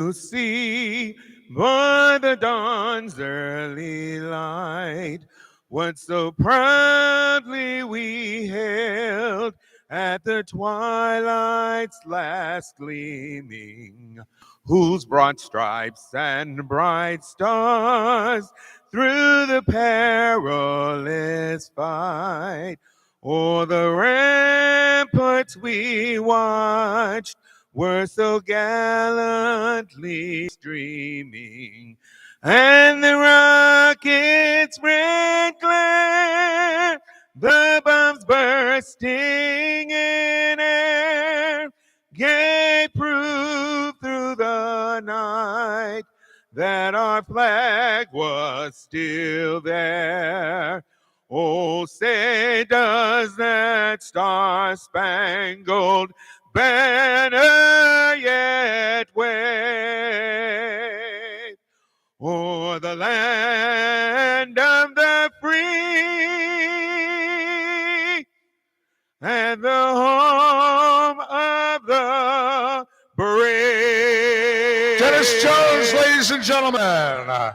to see by the dawn's early light what so proudly we hailed at the twilight's last gleaming, whose broad stripes and bright stars through the perilous fight o'er the ramparts we watched were so gallantly streaming, and the rocket's red glare, the bombs bursting in air, gave proof through the night that our flag was still there. Oh, say does that star-spangled banner yet wave o'er the land of the free and the home of the brave. Dennis Jones, ladies and gentlemen.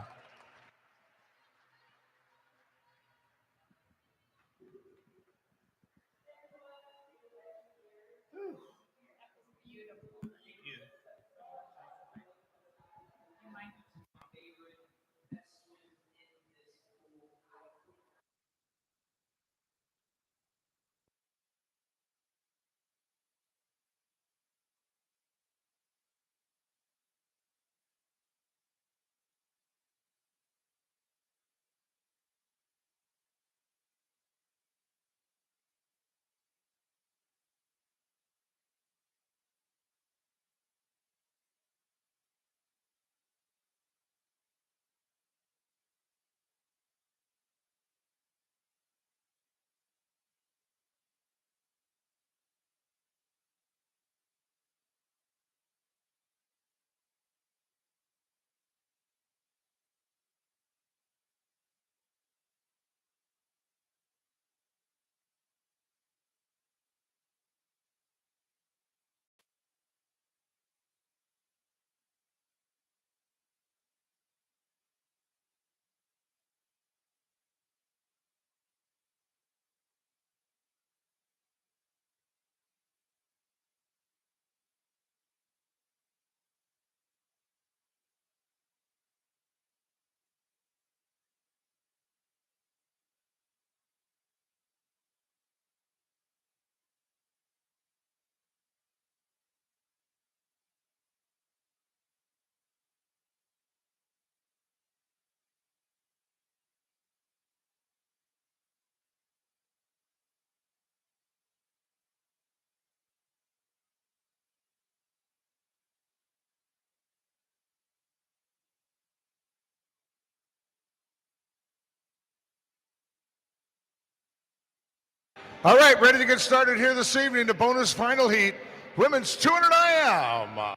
All right, ready to get started here this evening. The bonus final heat, women's 200 IM.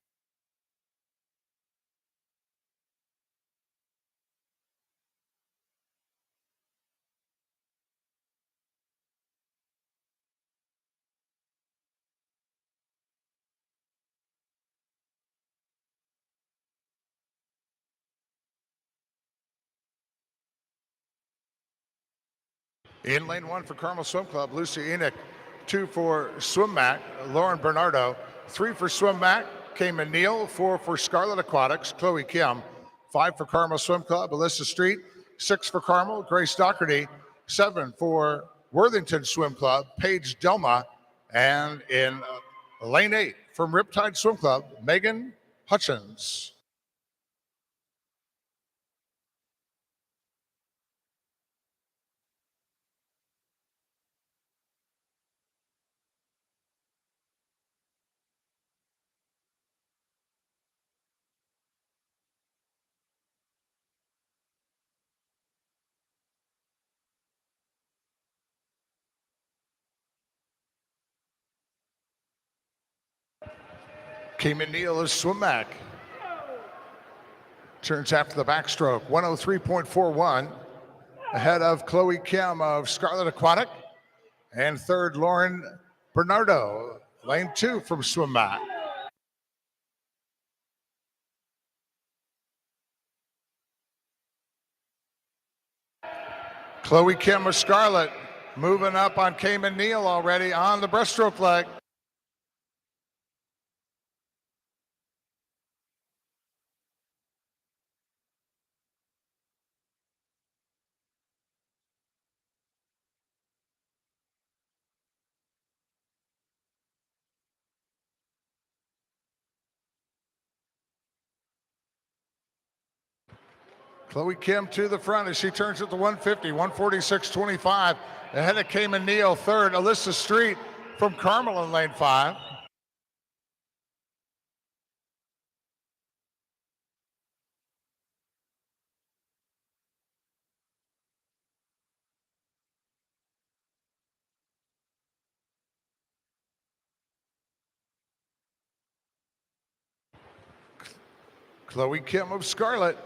In lane one for Carmel Swim Club, Lucy Enoch. 2 for Swim Mac, Lauren Bernardo. 3 for Swim Mac, Cayman Neal. 4 for Scarlet Aquatics, Chloe Kim. 5 for Carmel Swim Club, Alyssa Street. 6 for Carmel, Grace Doherty. 7 for Worthington Swim Club, Paige Delma. And in lane 8 from Riptide Swim Club, Megan Hutchins. Cayman Neal is Swim Mac. Turns after the backstroke, 103.41. Ahead of Chloe Kim of Scarlet Aquatic. And third, Lauren Bernardo. Lane 2 from Swim Mac. Chloe Kim of Scarlett moving up on Cayman Neal already on the breaststroke leg. Chloe Kim to the front as she turns at the 150, 146.25. Ahead of Cayman Neal, third. Alyssa Street from Carmel in lane 5. Chloe Kim of Scarlett,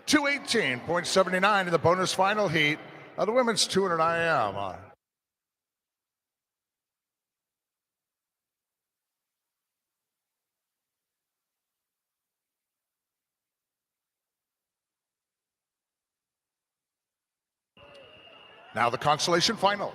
218.79 in the bonus final heat of the women's 200 IM. Now the consolation final.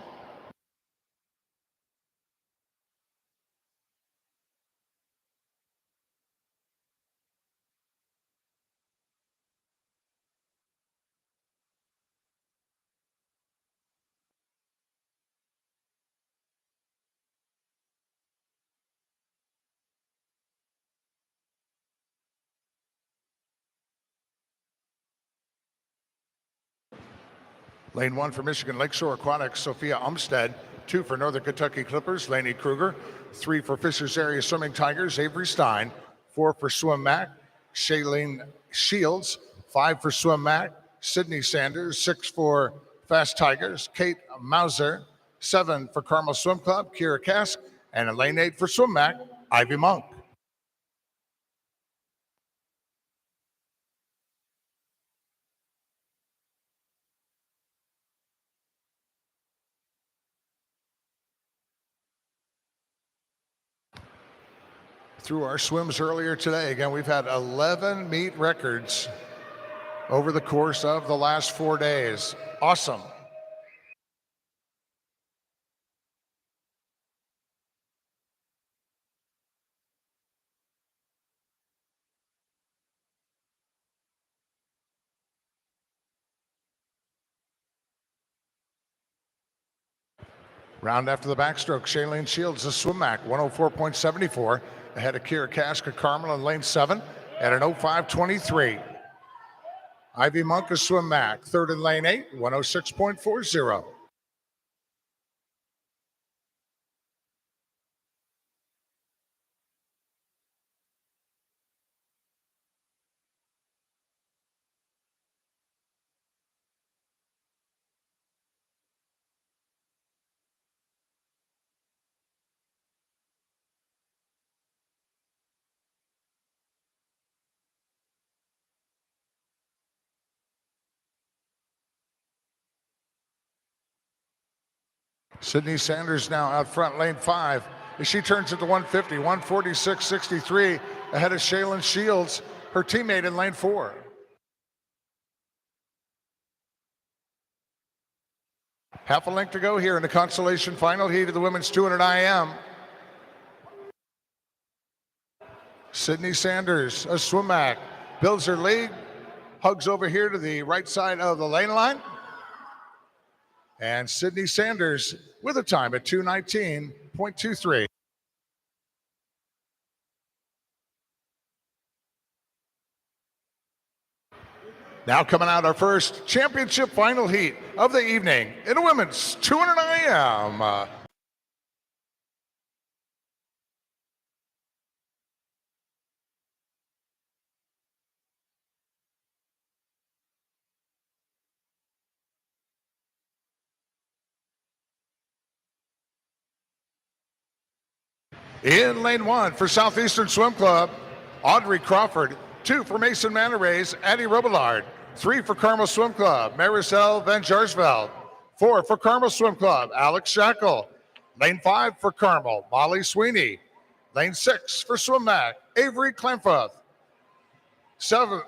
Lane 1 for Michigan Lakeshore Aquatics, Sophia Umstead. 2 for Northern Kentucky Clippers, Lainey Kruger. 3 for Fishers Area Swimming Tigers, Avery Stein. 4 for Swim Mac, Shailene Shields. 5 for Swim Mac, Sydney Sanders. 6 for Fast Tigers, Kate Mauser. 7 for Carmel Swim Club, Kira Kask. And in lane 8 for Swim Mac, Ivy Monk. Through our swims earlier today, again, we've had 11 meet records over the course of the last 4 days. Awesome. Round after the backstroke, Shailene Shields, the Swim Mac, 104.74. Ahead of Kira Kaska Carmel in lane 7 at an 05.23. Ivy Monk of Swim Mac, third in lane 8, 106.40. Sydney Sanders now out front, lane 5. As she turns at the 150, 146.63, ahead of Shailene Shields, her teammate in lane 4. Half a length to go here in the consolation final heat of the women's 200 IM. Sydney Sanders, a Swim Mac, builds her lead, hugs over here to the right side of the lane line. And Sydney Sanders with a time at 2:19.23. Now coming out our first championship final heat of the evening in the women's 200 IM. In lane 1 for Southeastern Swim Club, Audrey Crawford. 2 for Mason Manarays, Addie Robillard. 3 for Carmel Swim Club, Maricel Van Jarsveld. 4 for Carmel Swim Club, Alex Shackle. Lane 5 for Carmel, Molly Sweeney. Lane 6 for Swim Mac, Avery Klemfuth.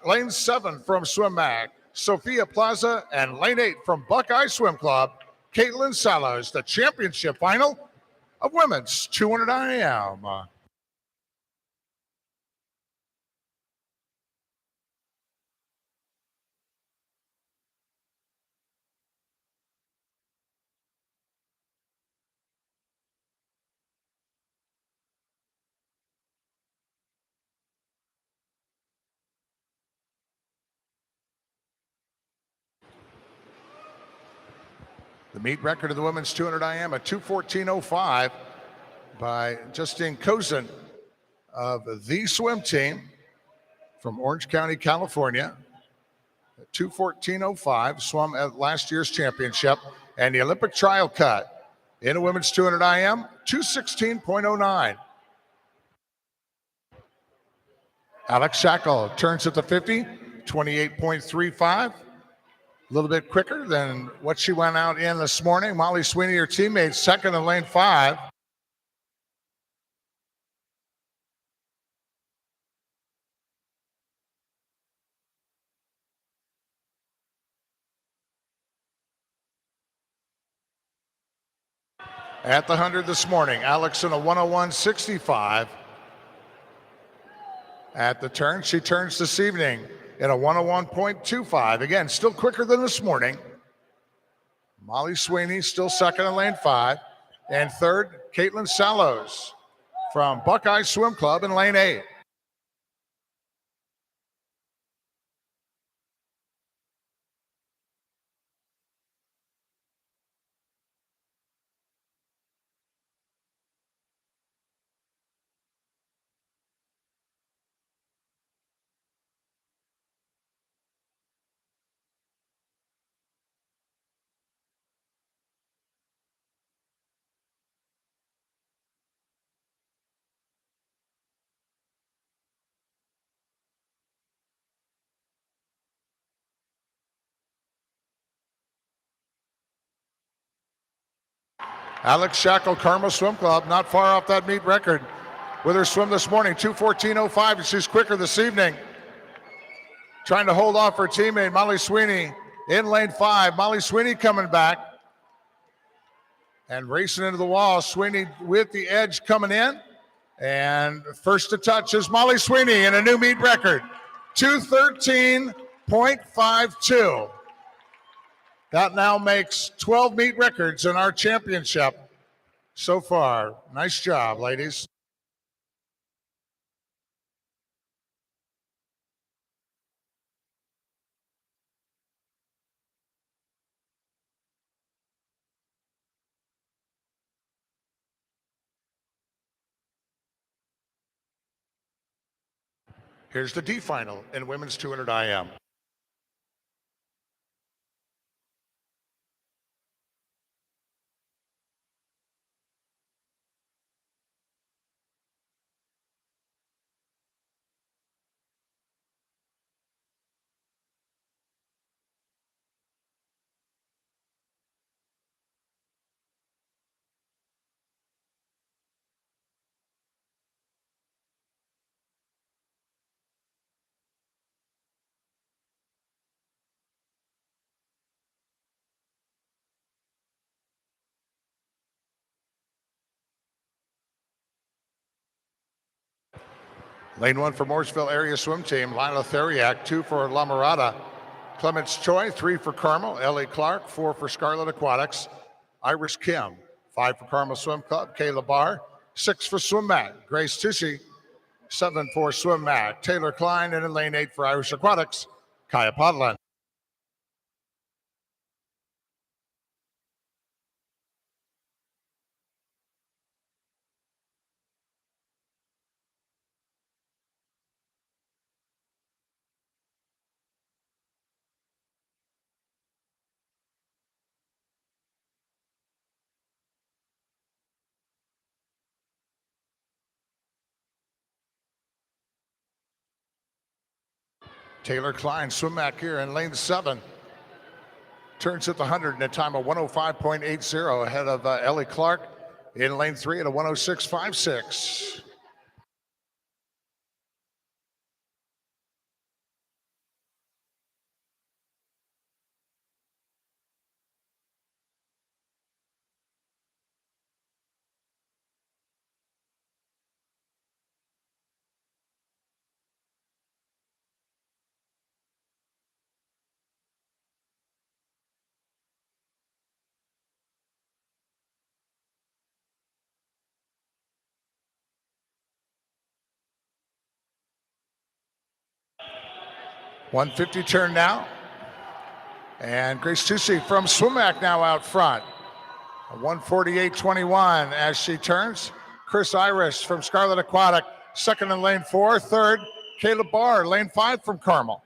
Lane 7 from Swim Mac, Sophia Plaza, and lane 8 from Buckeye Swim Club, Caitlin Salos, the championship final of women's 200 IM. The meet record of the women's 200 IM, a 2:14.05 by Justine Kozin of the swim team from Orange County, California. 2:14.05, swum at last year's championship. And the Olympic trial cut in a women's 200 IM, 2:16.09. Alex Shackle turns at the 50, 28.35. A little bit quicker than what she went out in this morning. Molly Sweeney, her teammate, second in lane 5. At the 100 this morning, Alex in a 101.65. At the turn, she turns this evening in a 101.25. Again, still quicker than this morning. Molly Sweeney still second in lane 5. And third, Caitlin Salos from Buckeye Swim Club in lane 8. Alex Shackle, Carmel Swim Club, not far off that meet record with her swim this morning, 2:14.05, and she's quicker this evening. Trying to hold off her teammate, Molly Sweeney, in lane 5. Molly Sweeney coming back and racing into the wall. Sweeney with the edge coming in. And first to touch is Molly Sweeney in a new meet record, 2:13.52. That now makes 12 meet records in our championship so far. Nice job, ladies. Here's the D final in women's 200 IM. Lane 1 for Morrisville area swim team, Lila Theriak. 2 for La Mirada, Clements Choi. 3 for Carmel, Ellie Clark. 4 for Scarlet Aquatics, Iris Kim. 5 for Carmel Swim Club, Kayla Barr. 6 for Swim Mac, Grace Tushy. 7 for Swim Mac, Taylor Klein. And in lane 8 for Irish Aquatics, Kaya Podlin. Taylor Klein, Swim Mac here in lane 7. Turns at the 100 in a time of 105.80, ahead of Ellie Clark in lane 3 at a 106.56. 150 turn now. And Grace Tucci from Swimac now out front. 148.21 as she turns. Chris Irish from Scarlet Aquatic, second in lane 4. Third, Caleb Barr, lane 5 from Carmel.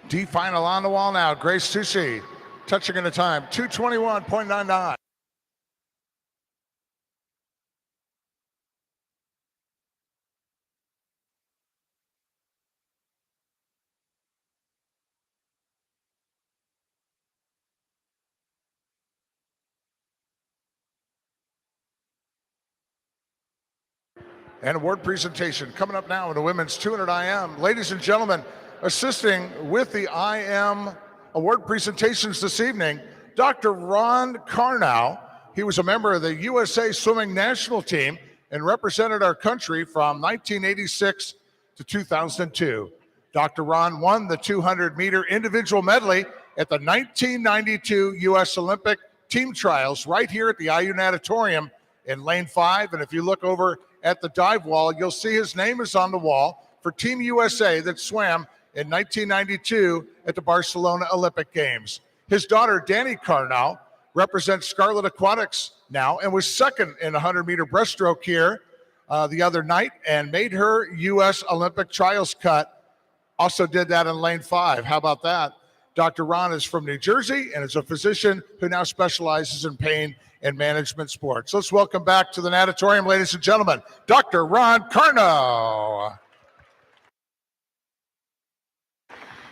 D final on the wall now. Grace Tucci touching in a time 2:21.99. And award presentation coming up now in the women's 200 IM. Ladies and gentlemen, assisting with the IM award presentations this evening, Dr. Ron Carnow. He was a member of the USA Swimming National Team and represented our country from 1986 to 2002. Dr. Ron won the 200-meter individual medley at the 1992 U.S. Olympic team trials right here at the IU Natatorium in lane 5. And if you look over at the dive wall, you'll see his name is on the wall for Team USA that swam in 1992 at the Barcelona Olympic Games. His daughter, Dani Carnow, represents Scarlet Aquatics now and was second in 100-meter breaststroke here the other night and made her U.S. Olympic trials cut. Also did that in lane 5. How about that? Dr. Ron is from New Jersey and is a physician who now specializes in pain and management sports. Let's welcome back to the natatorium, ladies and gentlemen, Dr. Ron Carnow.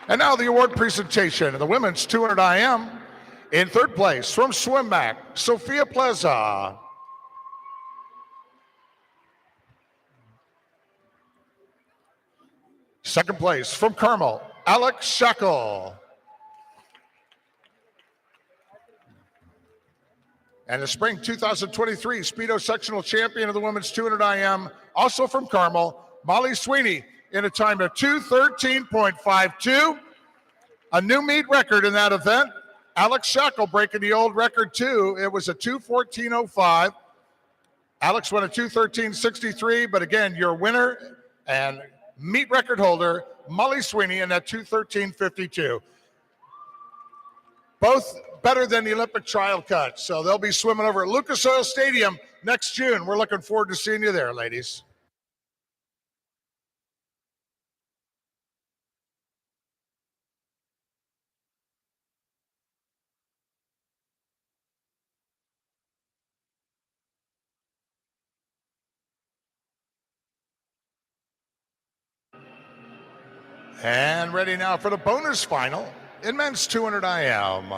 And now the award presentation of the women's 200 IM. In third place from Swimac, Sophia Pleza. Second place from Carmel, Alex Shackle. And the spring 2023 Speedo sectional champion of the women's 200 IM, also from Carmel, Molly Sweeney, in a time of 2:13.52. A new meet record in that event. Alex Shackle breaking the old record too. It was a 2:14.05. Alex won a 2:13.63, but again, your winner and meet record holder, Molly Sweeney, in that 2:13.52. Both better than the Olympic trial cut. So they'll be swimming over at Lucas Oil Stadium next June. We're looking forward to seeing you there, ladies. And ready now for the bonus final in men's 200 IM.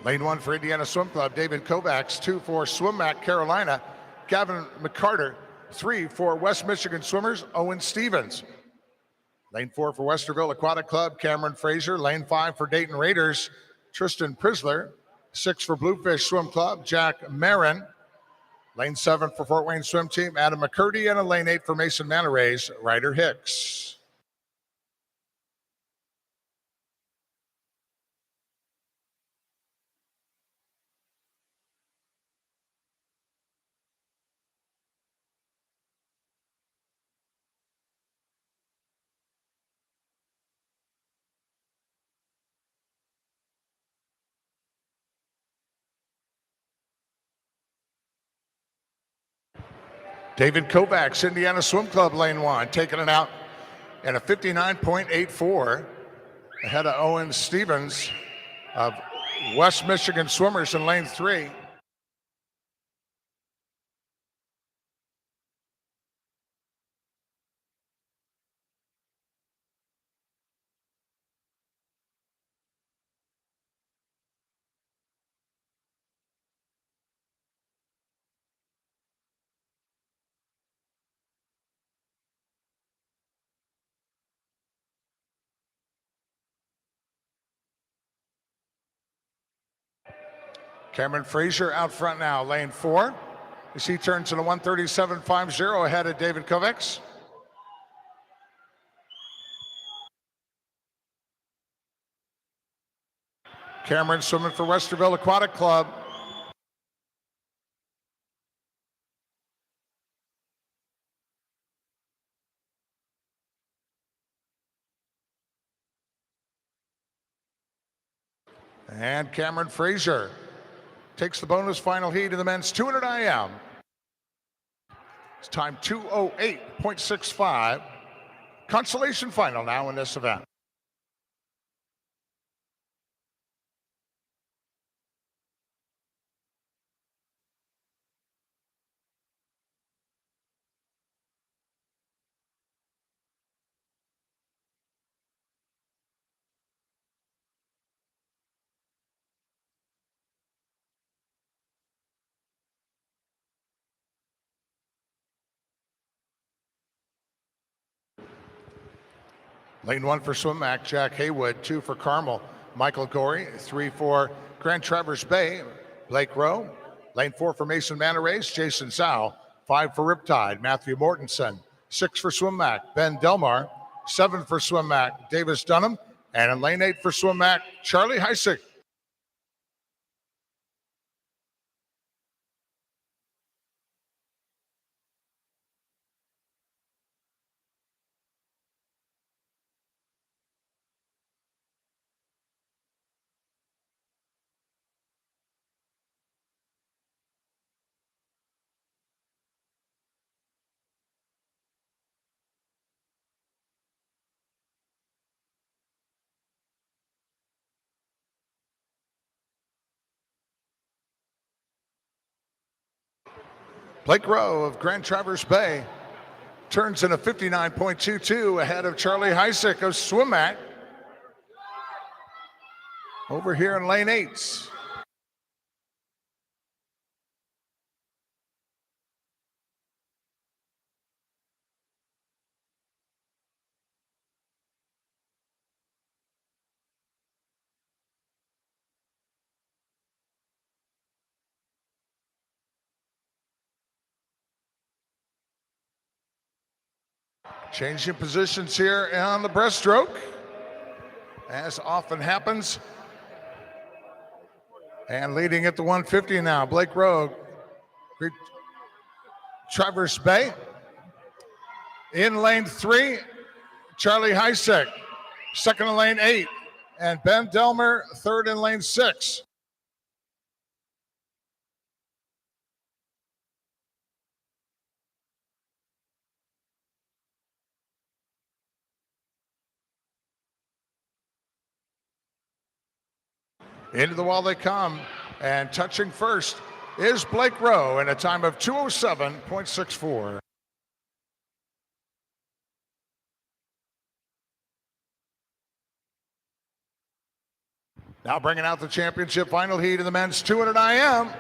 Lane 1 for Indiana Swim Club, David Kovacs. 2 for Swimac, Carolina, Gavin McCarter. 3 for West Michigan Swimmers, Owen Stevens. Lane 4 for Westerville Aquatic Club, Cameron Fraser. Lane 5 for Dayton Raiders, Tristan Prisler. 6 for Bluefish Swim Club, Jack Marin. Lane 7 for Fort Wayne Swim Team, Adam McCurdy. And a lane 8 for Mason Manta Rays, Ryder Hicks. David Kovacs, Indiana Swim Club, lane 1, taking it out in a 59.84, ahead of Owen Stevens of West Michigan Swimmers in lane 3. Cameron Frazier out front now, lane 4. As he turns into 137.50 ahead of David Kovacs. Cameron swimming for Westerville Aquatic Club. And Cameron Frazier takes the bonus final heat in the men's 200 IM. It's time 2:08.65. Consolation final now in this event. Lane 1 for Swimmac, Jack Haywood. 2 for Carmel, Michael Gorey. 3 for Grand Traverse Bay, Blake Rowe. Lane 4 for Mason Manor Race, Jason Zhao. 5 for Riptide, Matthew Mortensen. 6 for Swimmac, Ben Delmar. 7 for Swimmac, Davis Dunham. And in lane 8 for Swimmac, Charlie Heisick. Blake Rowe of Grand Traverse Bay turns in a 59.22 ahead of Charlie Heisick of Swimmac. Over here in lane 8. Changing positions here on the breaststroke, as often happens. And leading at the 150 now, Blake Rowe, Traverse Bay. In lane 3, Charlie Heisick. Second in lane 8, and Ben Delmer, third in lane 6. Into the wall they come, and touching first is Blake Rowe in a time of 2:07.64. Now bringing out the championship final heat in the men's 200 IM.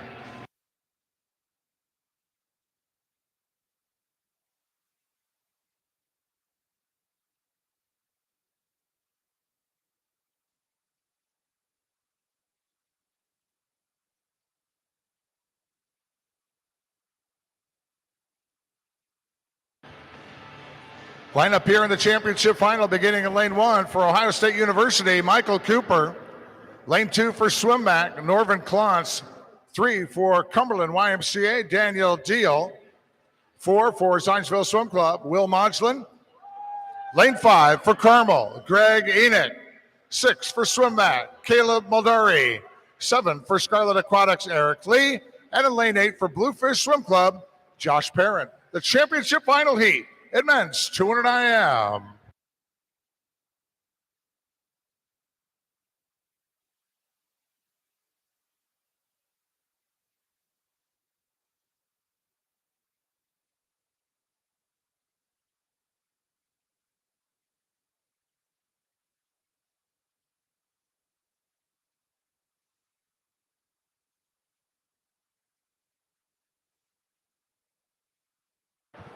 Line up here in the championship final, beginning in lane 1 for Ohio State University, Michael Cooper. Lane 2 for Swimmac, Norvin Klontz. 3 for Cumberland YMCA, Daniel Deal. 4 for Zionsville Swim Club, Will Modglin. Lane 5 for Carmel, Greg Enoch. 6 for Swimmac, Caleb Muldari. 7 for Scarlet Aquatics, Eric Lee. And in lane 8 for Bluefish Swim Club, Josh Parent. The championship final heat in men's 200 IM.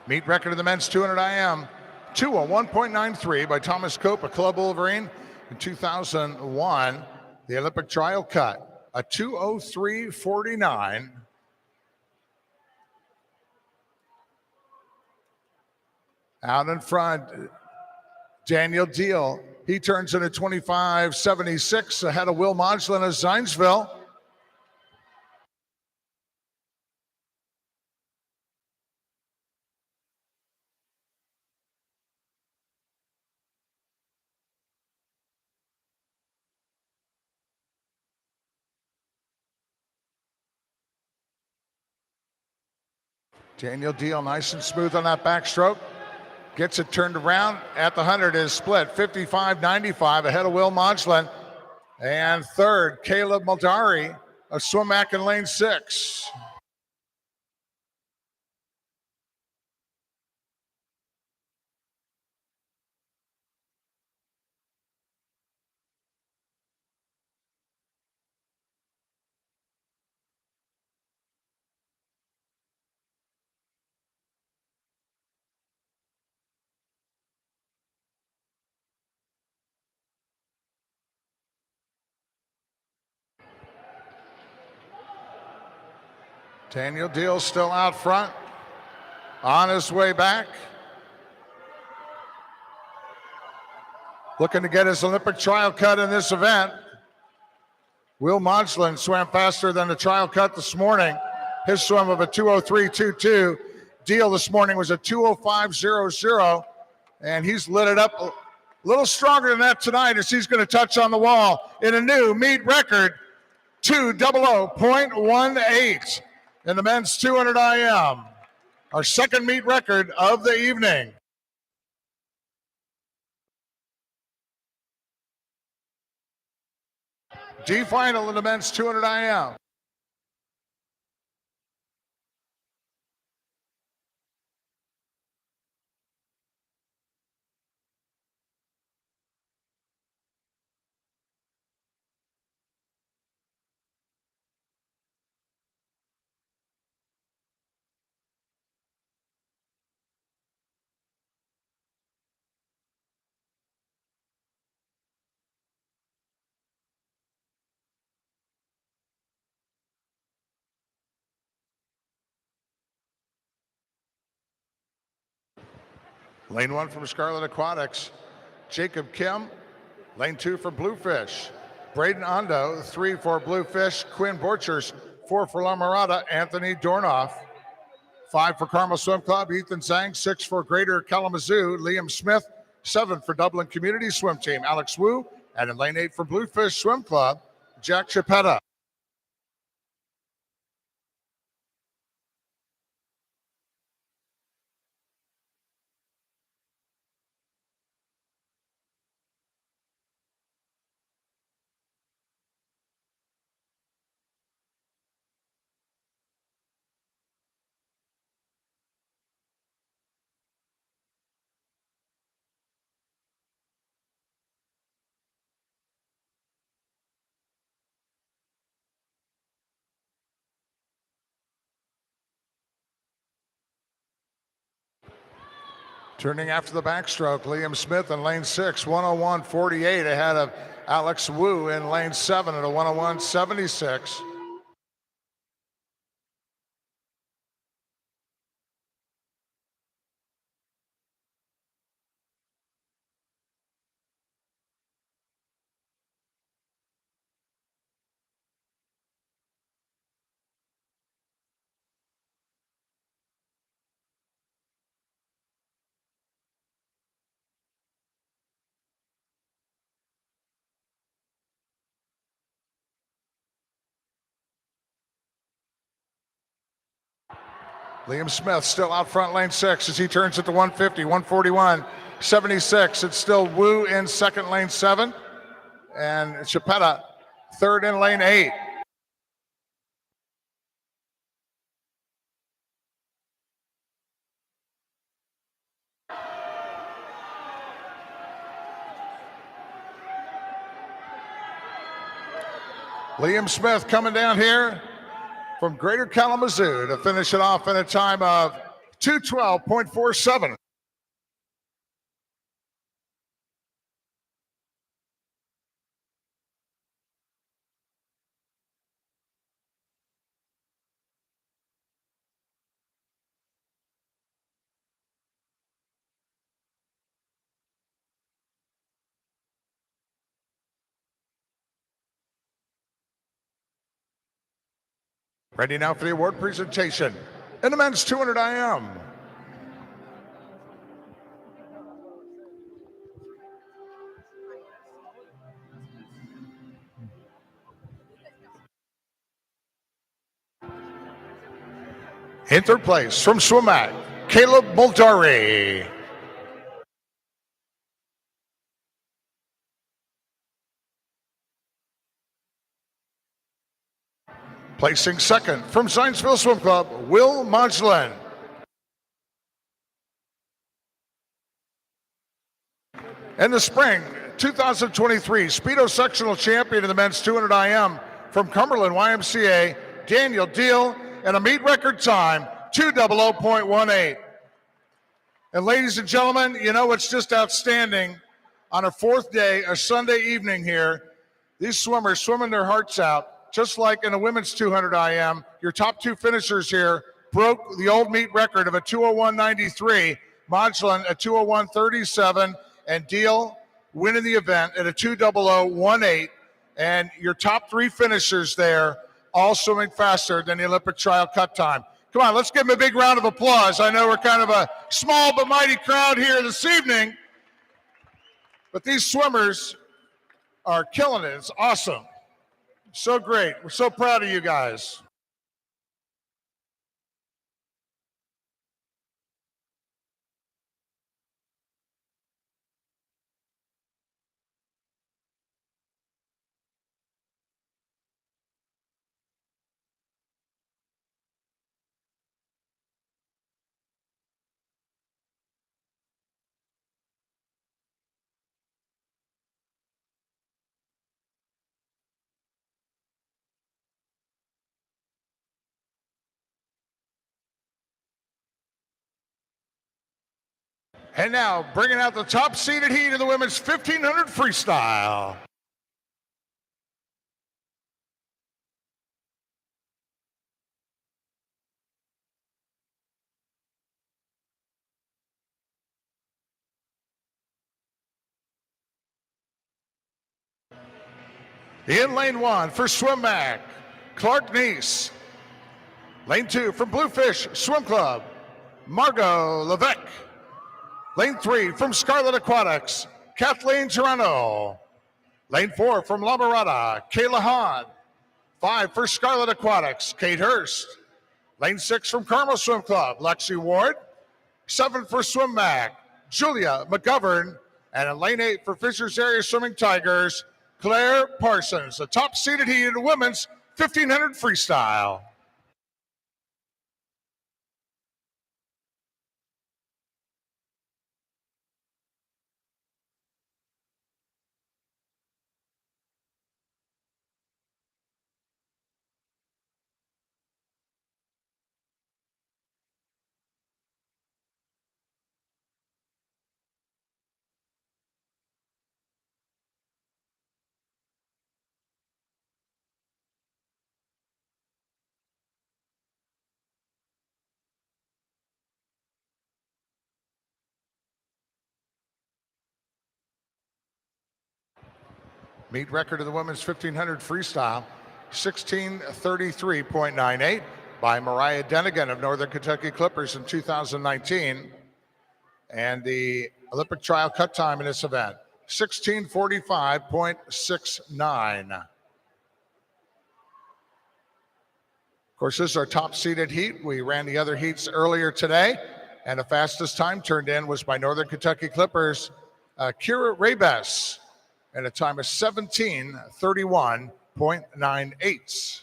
Meet record of the men's 200 IM, 2:01.93 by Thomas Cope, a Club Wolverine in 2001, the Olympic trial cut. a 2:03.49. Out in front, Daniel Deal. He turns in a 25.76 ahead of Will Modglin of Zionsville. Daniel Deal nice and smooth on that backstroke. Gets it turned around at the 100 is split. 55.95 ahead of Will Modglin. And third, Caleb Muldari of Swimac in lane 6. Daniel Deal still out front. On his way back. Looking to get his Olympic trial cut in this event. Will Modglin swam faster than the trial cut this morning. His swim of a 2:03.22. Deal this morning was a 2:05.00. And he's lit it up a little stronger than that tonight as he's going to touch on the wall in a new meet record, 2:00.18 in the men's 200 IM. Our second meet record of the evening. D final in the men's 200 IM. Lane 1 from Scarlet Aquatics, Jacob Kim. Lane 2 for Bluefish, Braden Ondo. 3 for Bluefish, Quinn Borchers. 4 for La Mirada, Anthony Dornoff. 5 for Carmel Swim Club, Ethan Zhang. 6 for Greater Kalamazoo, Liam Smith. 7 for Dublin Community Swim Team, Alex Wu. And in lane 8 for Bluefish Swim Club, Jack Chipetta. Turning after the backstroke, Liam Smith in lane 6, 101.48 ahead of Alex Wu in lane 7 at a 101.76. Liam Smith still out front lane 6 as he turns it to 150, 141.76. It's still Wu in second lane 7 and Chipetta third in lane 8. Liam Smith coming down here from Greater Kalamazoo to finish it off in a time of 2:12.47. Ready now for the award presentation in the men's 200 IM. In third place from Swimac, Caleb Moldari. Placing second from Zionsville Swim Club, Will Modglin. And the spring 2023 Speedo Sectional Champion in the men's 200 IM from Cumberland YMCA, Daniel Deal, and a meet record time, 2:00.18. And ladies and gentlemen, you know what's just outstanding? On a fourth day, a Sunday evening here, these swimmers swimming their hearts out, just like in the women's 200 IM. Your top two finishers here broke the old meet record of a 2:01.93, Modglin a 2:01.37, and Deal winning the event at a 2:00.18. And your top three finishers there, all swimming faster than the Olympic trial cut time. Come on, let's give them a big round of applause. I know we're kind of a small but mighty crowd here this evening, but these swimmers are killing it. It's awesome. So great. We're so proud of you guys. And now, bringing out the top-seeded heat of the women's 1500 freestyle. In lane one for Swimac, Clark Neese. Lane two from Bluefish Swim Club, Margot Levesque. Lane three from Scarlet Aquatics, Kathleen Toronto. Lane four from La Mirada, Kayla Hahn. 5 for Scarlet Aquatics, Kate Hurst. Lane 6 from Carmel Swim Club, Lexi Ward. 7 for Swimac, Julia McGovern. And in lane 8 for Fishers Area Swimming Tigers, Claire Parsons, the top-seeded heat in the women's 1500 freestyle. Meet record of the women's 1500 freestyle, 16:33.98 by Mariah Denigan of Northern Kentucky Clippers in 2019. And the Olympic trial cut time in this event, 16:45.69. Of course, this is our top seeded heat. We ran the other heats earlier today, and the fastest time turned in was by Northern Kentucky Clippers, Kira Rabes, and a time of 17:31.98.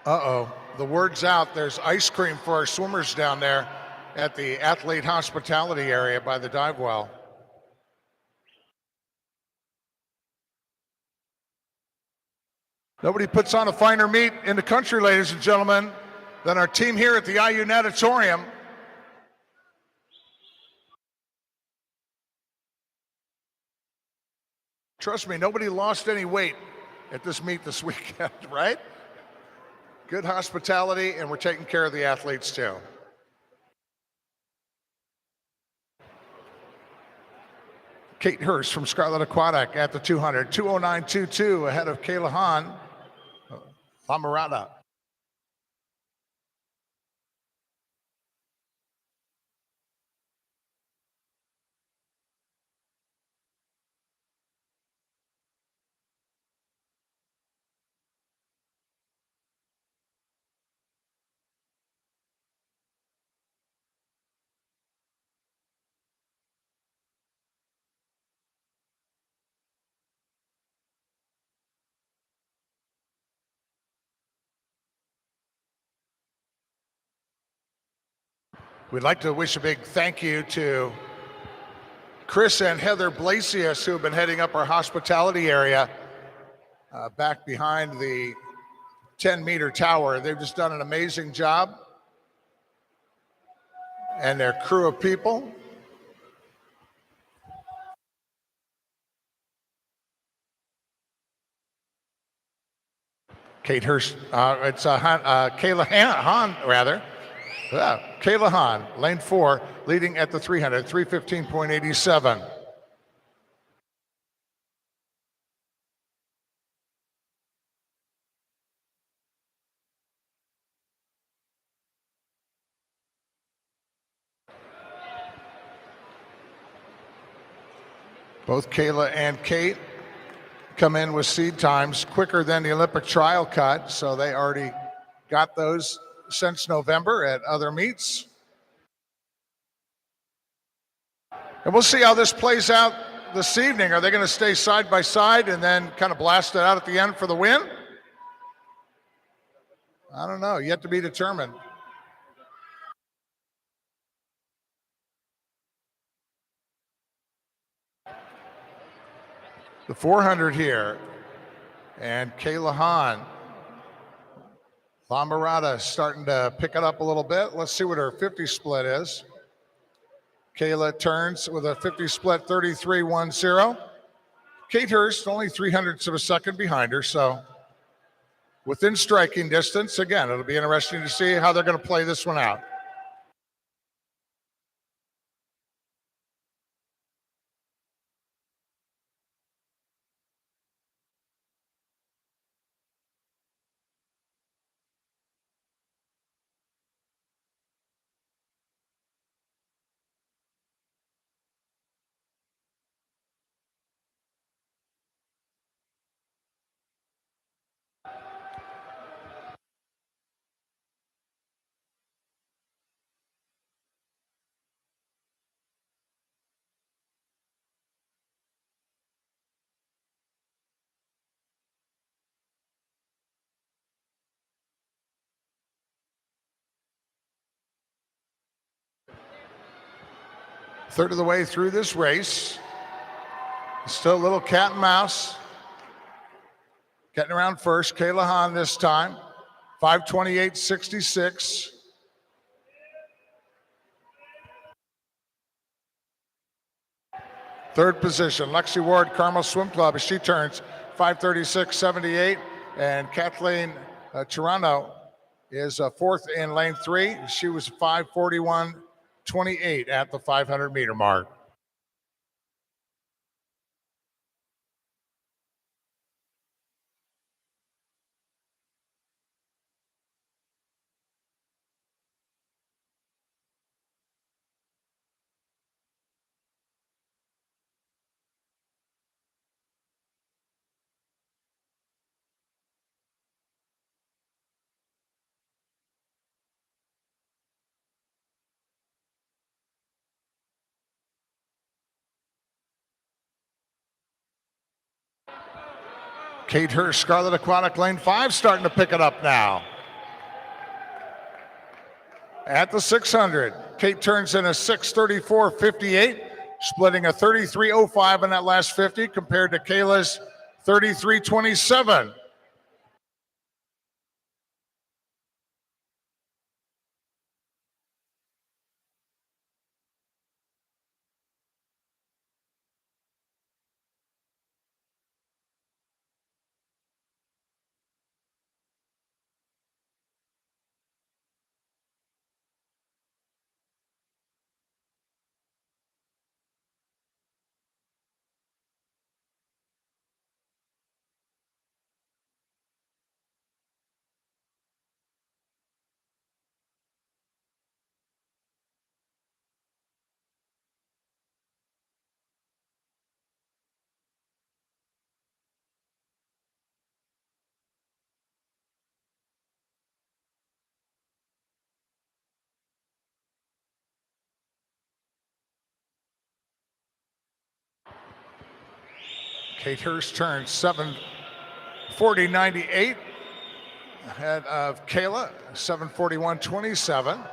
Uh-oh, the word's out. There's ice cream for our swimmers down there at the athlete hospitality area by the dive well. Nobody puts on a finer meet in the country, ladies and gentlemen, than our team here at the IU Natatorium. Trust me, nobody lost any weight at this meet this weekend, right? Good hospitality, and we're taking care of the athletes too. Kate Hurst from Scarlet Aquatic at the 200, 209.22 ahead of Kayla Hahn, Lamarada. We'd like to wish a big thank you to Chris and Heather Blasius, who have been heading up our hospitality area back behind the 10-meter tower. They've just done an amazing job. And their crew of people. Kate Hurst, it's Kayla Hahn, rather. Yeah, Kayla Hahn, lane 4, leading at the 300, 3:15.87. Both Kayla and Kate come in with seed times quicker than the Olympic trial cut, so they already got those since November at other meets. And we'll see how this plays out this evening. Are they going to stay side by side and then kind of blast it out at the end for the win? I don't know, yet to be determined. The 400 here, and Kayla Hahn. Lamarada starting to pick it up a little bit. Let's see what her 50 split is. Kayla turns with a 50 split 33.10. Kate Hurst only 0.03 of a second behind her, so within striking distance. Again, it'll be interesting to see how they're going to play this one out. Third of the way through this race. Still a little cat and mouse. Getting around first, Kayla Hahn this time. 5:28.66. Third position, Lexi Ward, Carmel Swim Club, as she turns 5:36.78. And Kathleen Toronto is fourth in lane 3. She was 5:41.28 at the 500-meter mark. Kate Hurst, Scarlet Aquatic, lane 5, starting to pick it up now. At the 600, Kate turns in a 6:34.58, splitting a 33.05 in that last 50 compared to Kayla's 33.27. Kate Hurst turns 7:40.98 ahead of Kayla, 7:41.27.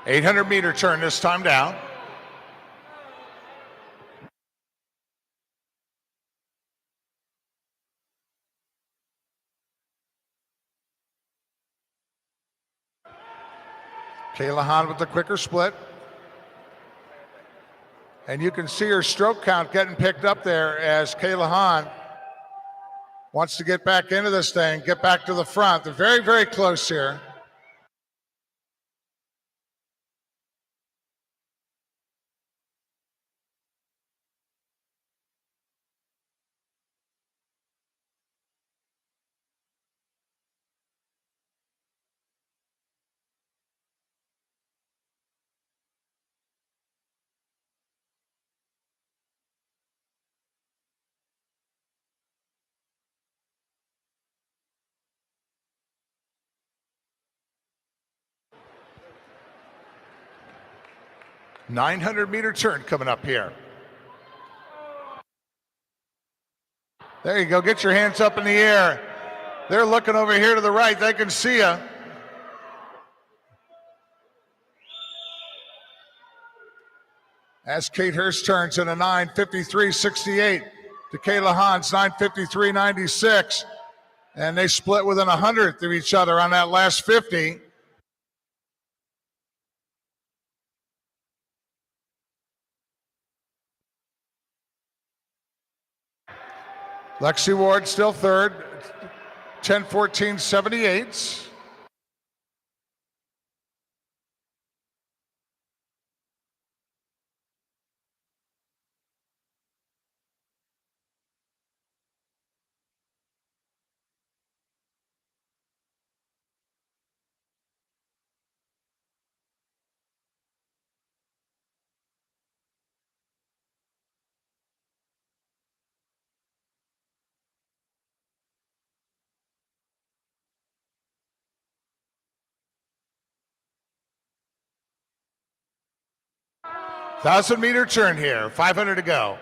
.800-meter turn this time down. Kayla Hahn with the quicker split. And you can see her stroke count getting picked up there as Kayla Hahn wants to get back into this thing, get back to the front. They're very, very close here. .900-meter turn coming up here. There you go. Get your hands up in the air. They're looking over here to the right. They can see you. As Kate Hurst turns in a 9:53.68 to Kayla Hahn's 9:53.96. And they split within 100th of each other on that last 50. Lexi Ward still third, 10:14.78. .1,000-meter turn here, 500 to go.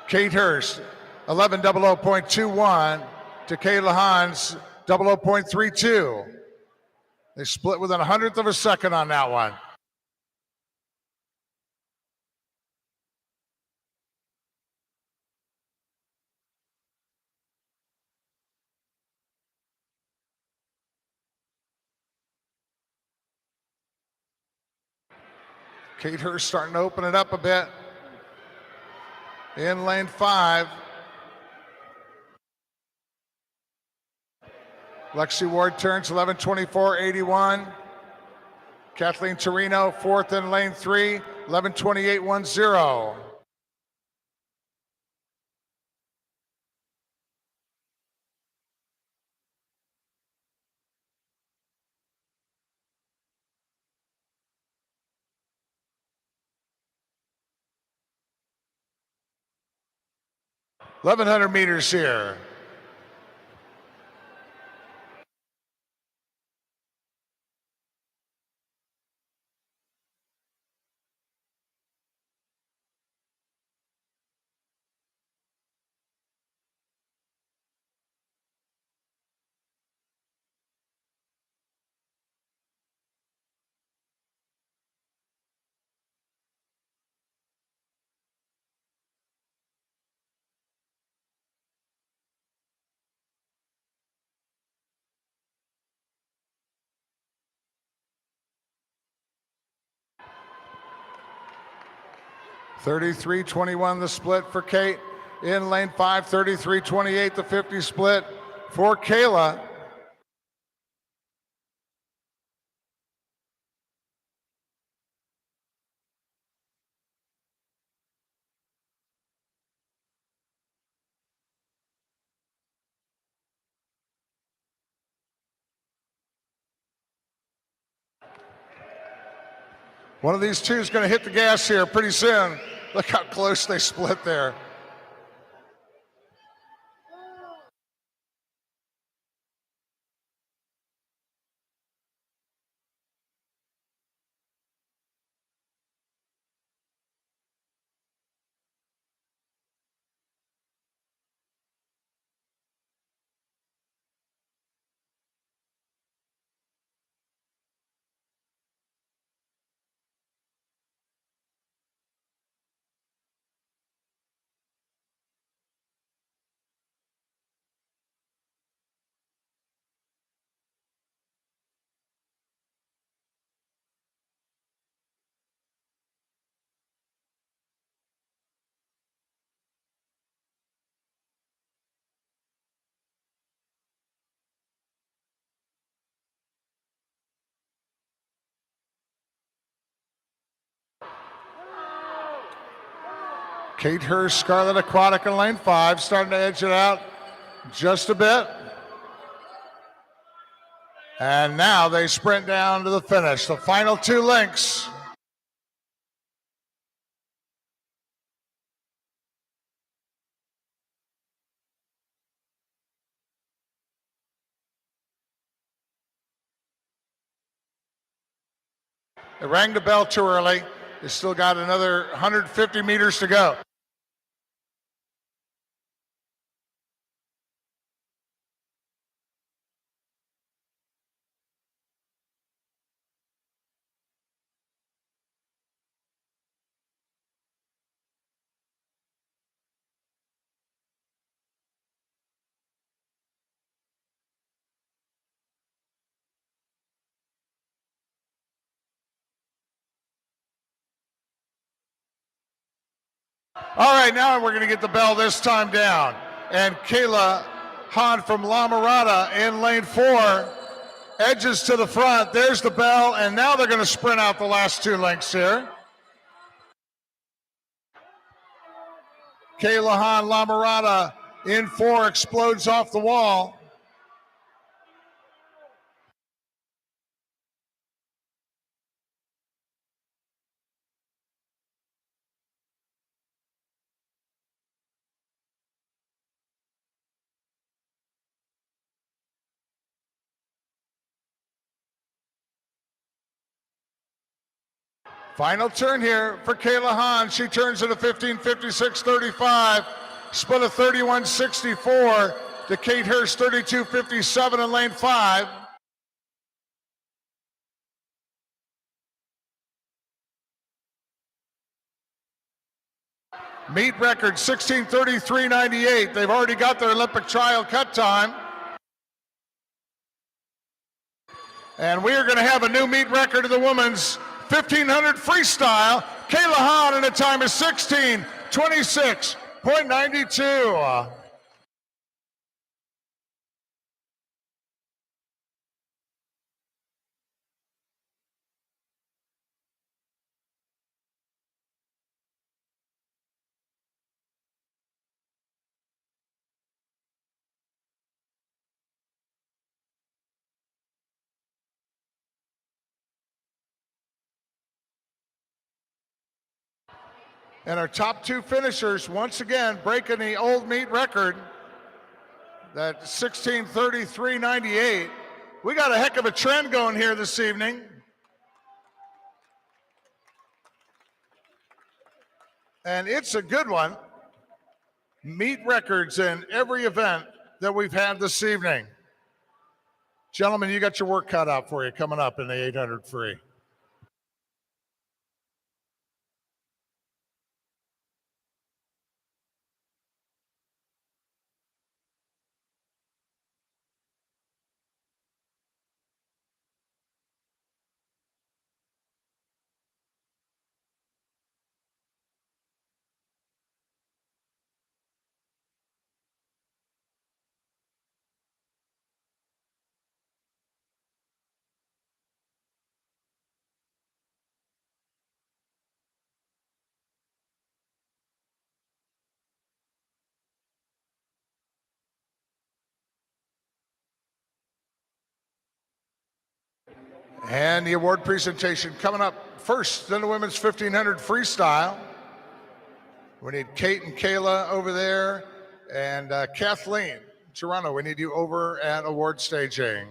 Kate Hurst, 11:00.21 to Kayla Hahn's 00.32. They split within 100th of a second on that one. Kate Hurst starting to open it up a bit. In lane 5. Lexi Ward turns 11:24.81. Kathleen Torino, fourth in lane 3, 11:28.10. .1,100 meters here. 33-21 the split for Kate. In lane 5, 33-28 the 50 split for Kayla. One of these two is going to hit the gas here pretty soon. Look how close they split there. Kate Hurst, Scarlet Aquatic in lane 5, starting to edge it out just a bit. And now they sprint down to the finish. The final 2 links. It rang the bell too early. They still got another 150 meters to go. All right, now we're going to get the bell this time down. And Kayla Hahn from La Mirada in lane 4 edges to the front. There's the bell, and now they're going to sprint out the last 2 links here. Kayla Hahn, La Mirada in 4 explodes off the wall. Final turn here for Kayla Hahn. She turns at a 15:56.35, split of 31.64 to Kate Hurst 32.57 in lane 5. Meet record 16:33.98. They've already got their Olympic trial cut time. And we are going to have a new meet record of the women's 1500 freestyle. Kayla Hahn in a time of 16:26.92. And our top 2 finishers, once again, breaking the old meet record, that 16:33.98. We got a heck of a trend going here this evening. And it's a good one. Meet records in every event that we've had this evening. Gentlemen, you got your work cut out for you coming up in the 800 free. And the award presentation coming up first in the women's 1500 freestyle. We need Kate and Kayla over there, and Kathleen Toronto, we need you over at award staging.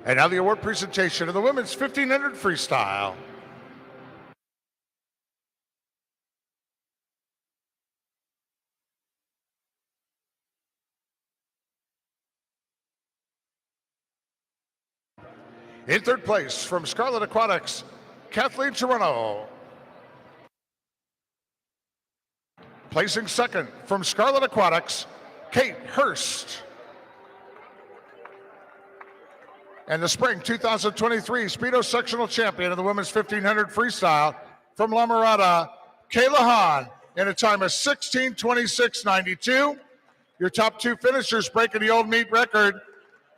And now the award presentation of the women's 1500 freestyle. In third place from Scarlet Aquatics, Kathleen Toronto. Placing second from Scarlet Aquatics, Kate Hurst. And the spring 2023 Speedo sectional champion of the women's 1500 freestyle from La Mirada, Kayla Hahn, in a time of 16:26.92. Your top two finishers breaking the old meet record,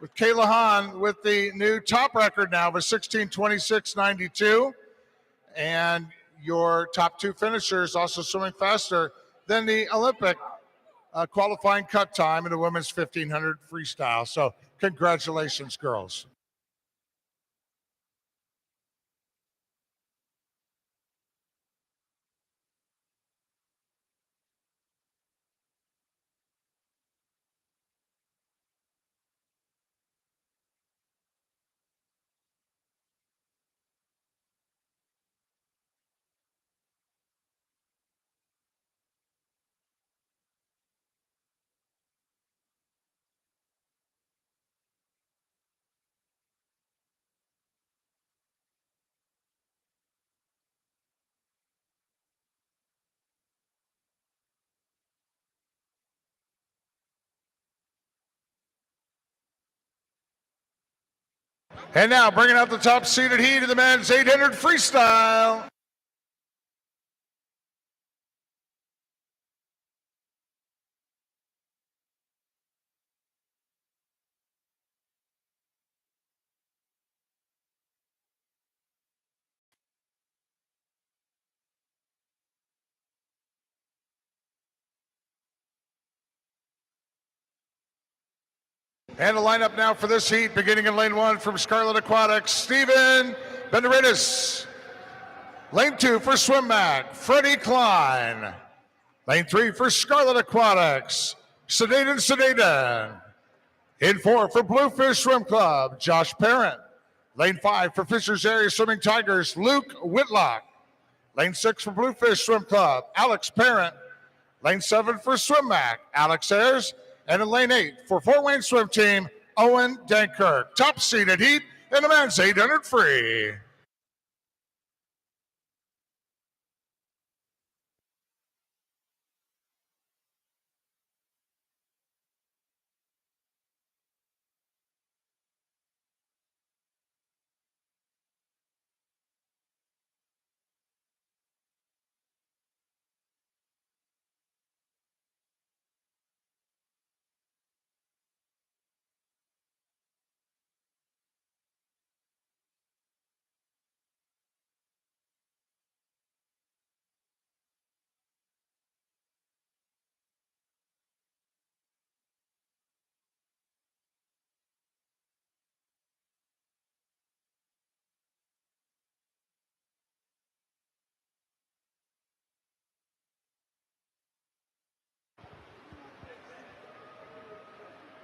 with Kayla Hahn with the new top record now of 16:26.92. And your top two finishers also swimming faster than the Olympic qualifying cut time in the women's 1500 freestyle. So congratulations, girls. And now bringing out the top seeded heat of the men's 800 freestyle. And the lineup now for this heat, beginning in lane one from Scarlet Aquatics, Steven Benderidis. Lane two for Swim Mac, Freddie Klein. Lane three for Scarlet Aquatics, Sedaten. In four for Bluefish Swim Club, Josh Parent. Lane five for Fishers Area Swimming Tigers, Luke Whitlock. Lane six for Bluefish Swim Club, Alex Parent. Lane seven for Swim Mac, Alex Ayers. And in lane eight for Fort Wayne Swim Team, Owen Dankirk. Top seeded heat in the men's 800 free.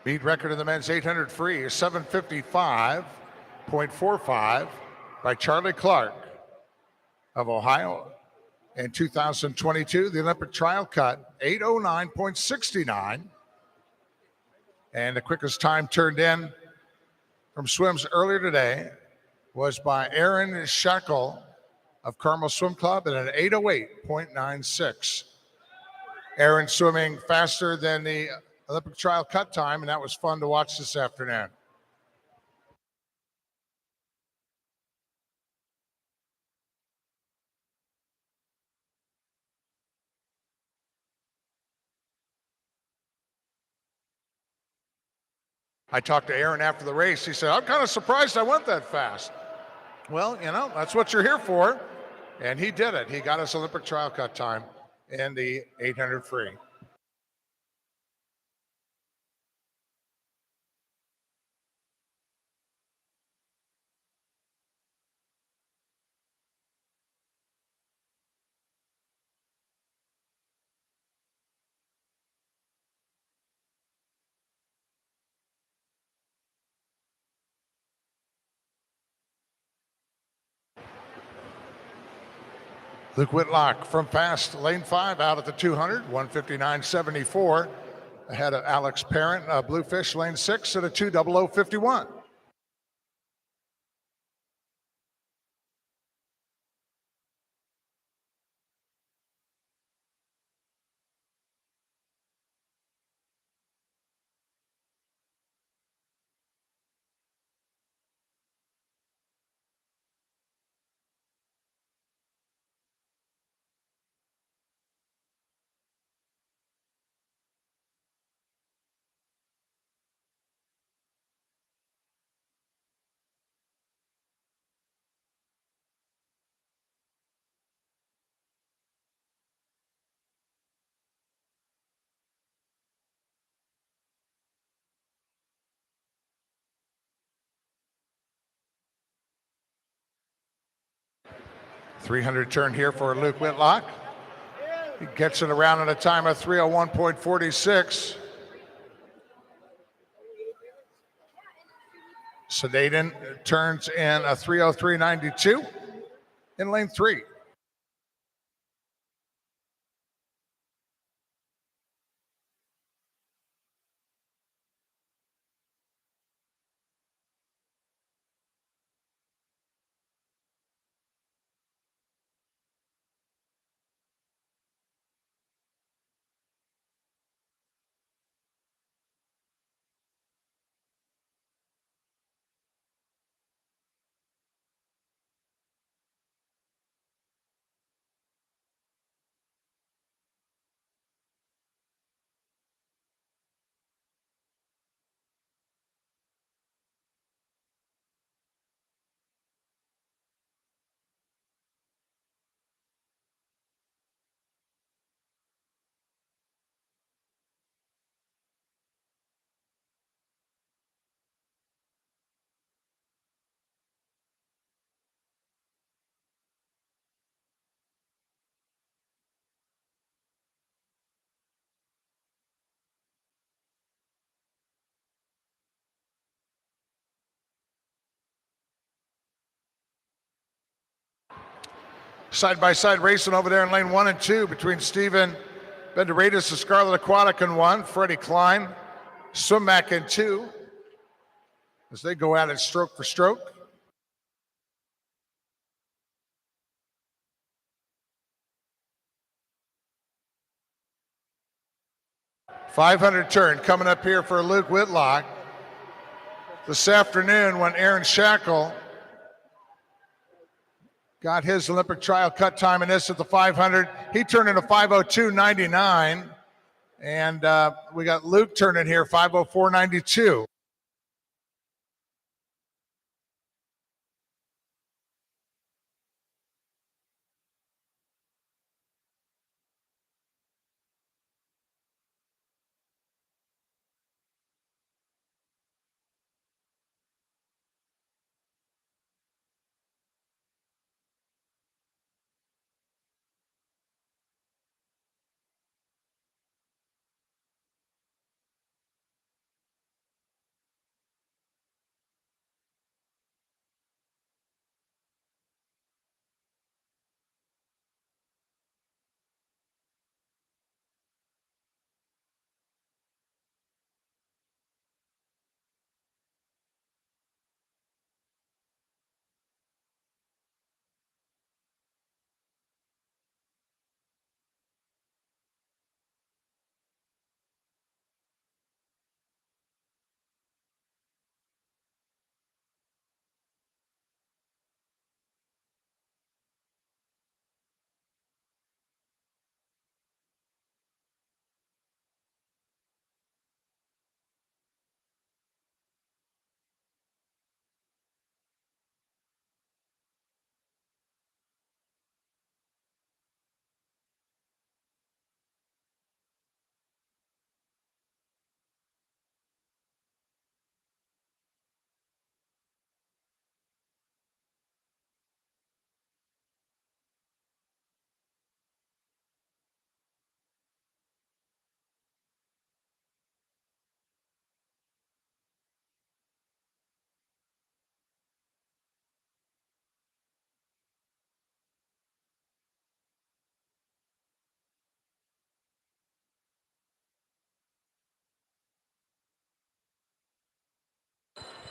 Beat record in the men's 800 free is 755.45 by Charlie Clark of Ohio. In 2022, the Olympic trial cut 809.69. And the quickest time turned in from swims earlier today was by Aaron Shackle of Carmel Swim Club at an 808.96. Aaron swimming faster than the Olympic trial cut time, and that was fun to watch this afternoon. I talked to Aaron after the race. He said, I'm kind of surprised I went that fast. Well, that's what you're here for. And he did it. He got us Olympic trial cut time in the 800 free. Luke Whitlock from fast, lane 5 out at the 200, 159.74. Ahead of Alex Parent, Bluefish, lane 6 at a 2:00:51. .300 turn here for Luke Whitlock. He gets it around at a time of 3:01.46. Sedaden turns in a 3:03.92 in lane 3. Side-by-side racing over there in lane 1 and 2 between Steven Benderadis of Scarlet Aquatic in 1, Freddie Klein, Swimmack in 2, as they go at it stroke for stroke. .500 turn coming up here for Luke Whitlock. This afternoon when Aaron Shackle got his Olympic trial cut time in this at the 500, he turned in a 5:02.99. And we got Luke turning here, 5:04.92.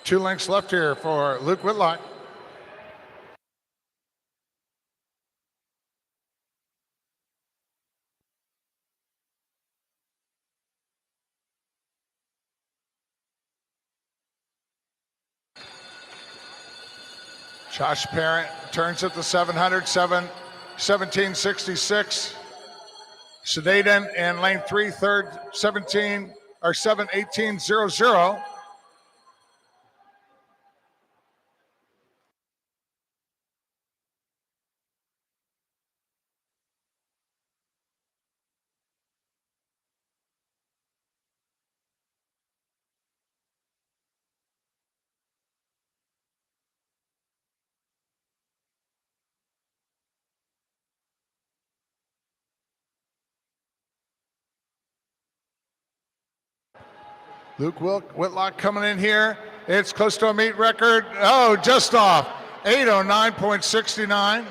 2 lengths left here for Luke Whitlock. Josh Parent turns at the 700, 1766. Sedaden in lane 3, third, 71800. Luke Whitlock coming in here. It's close to a meet record. Oh, just off. 809.69.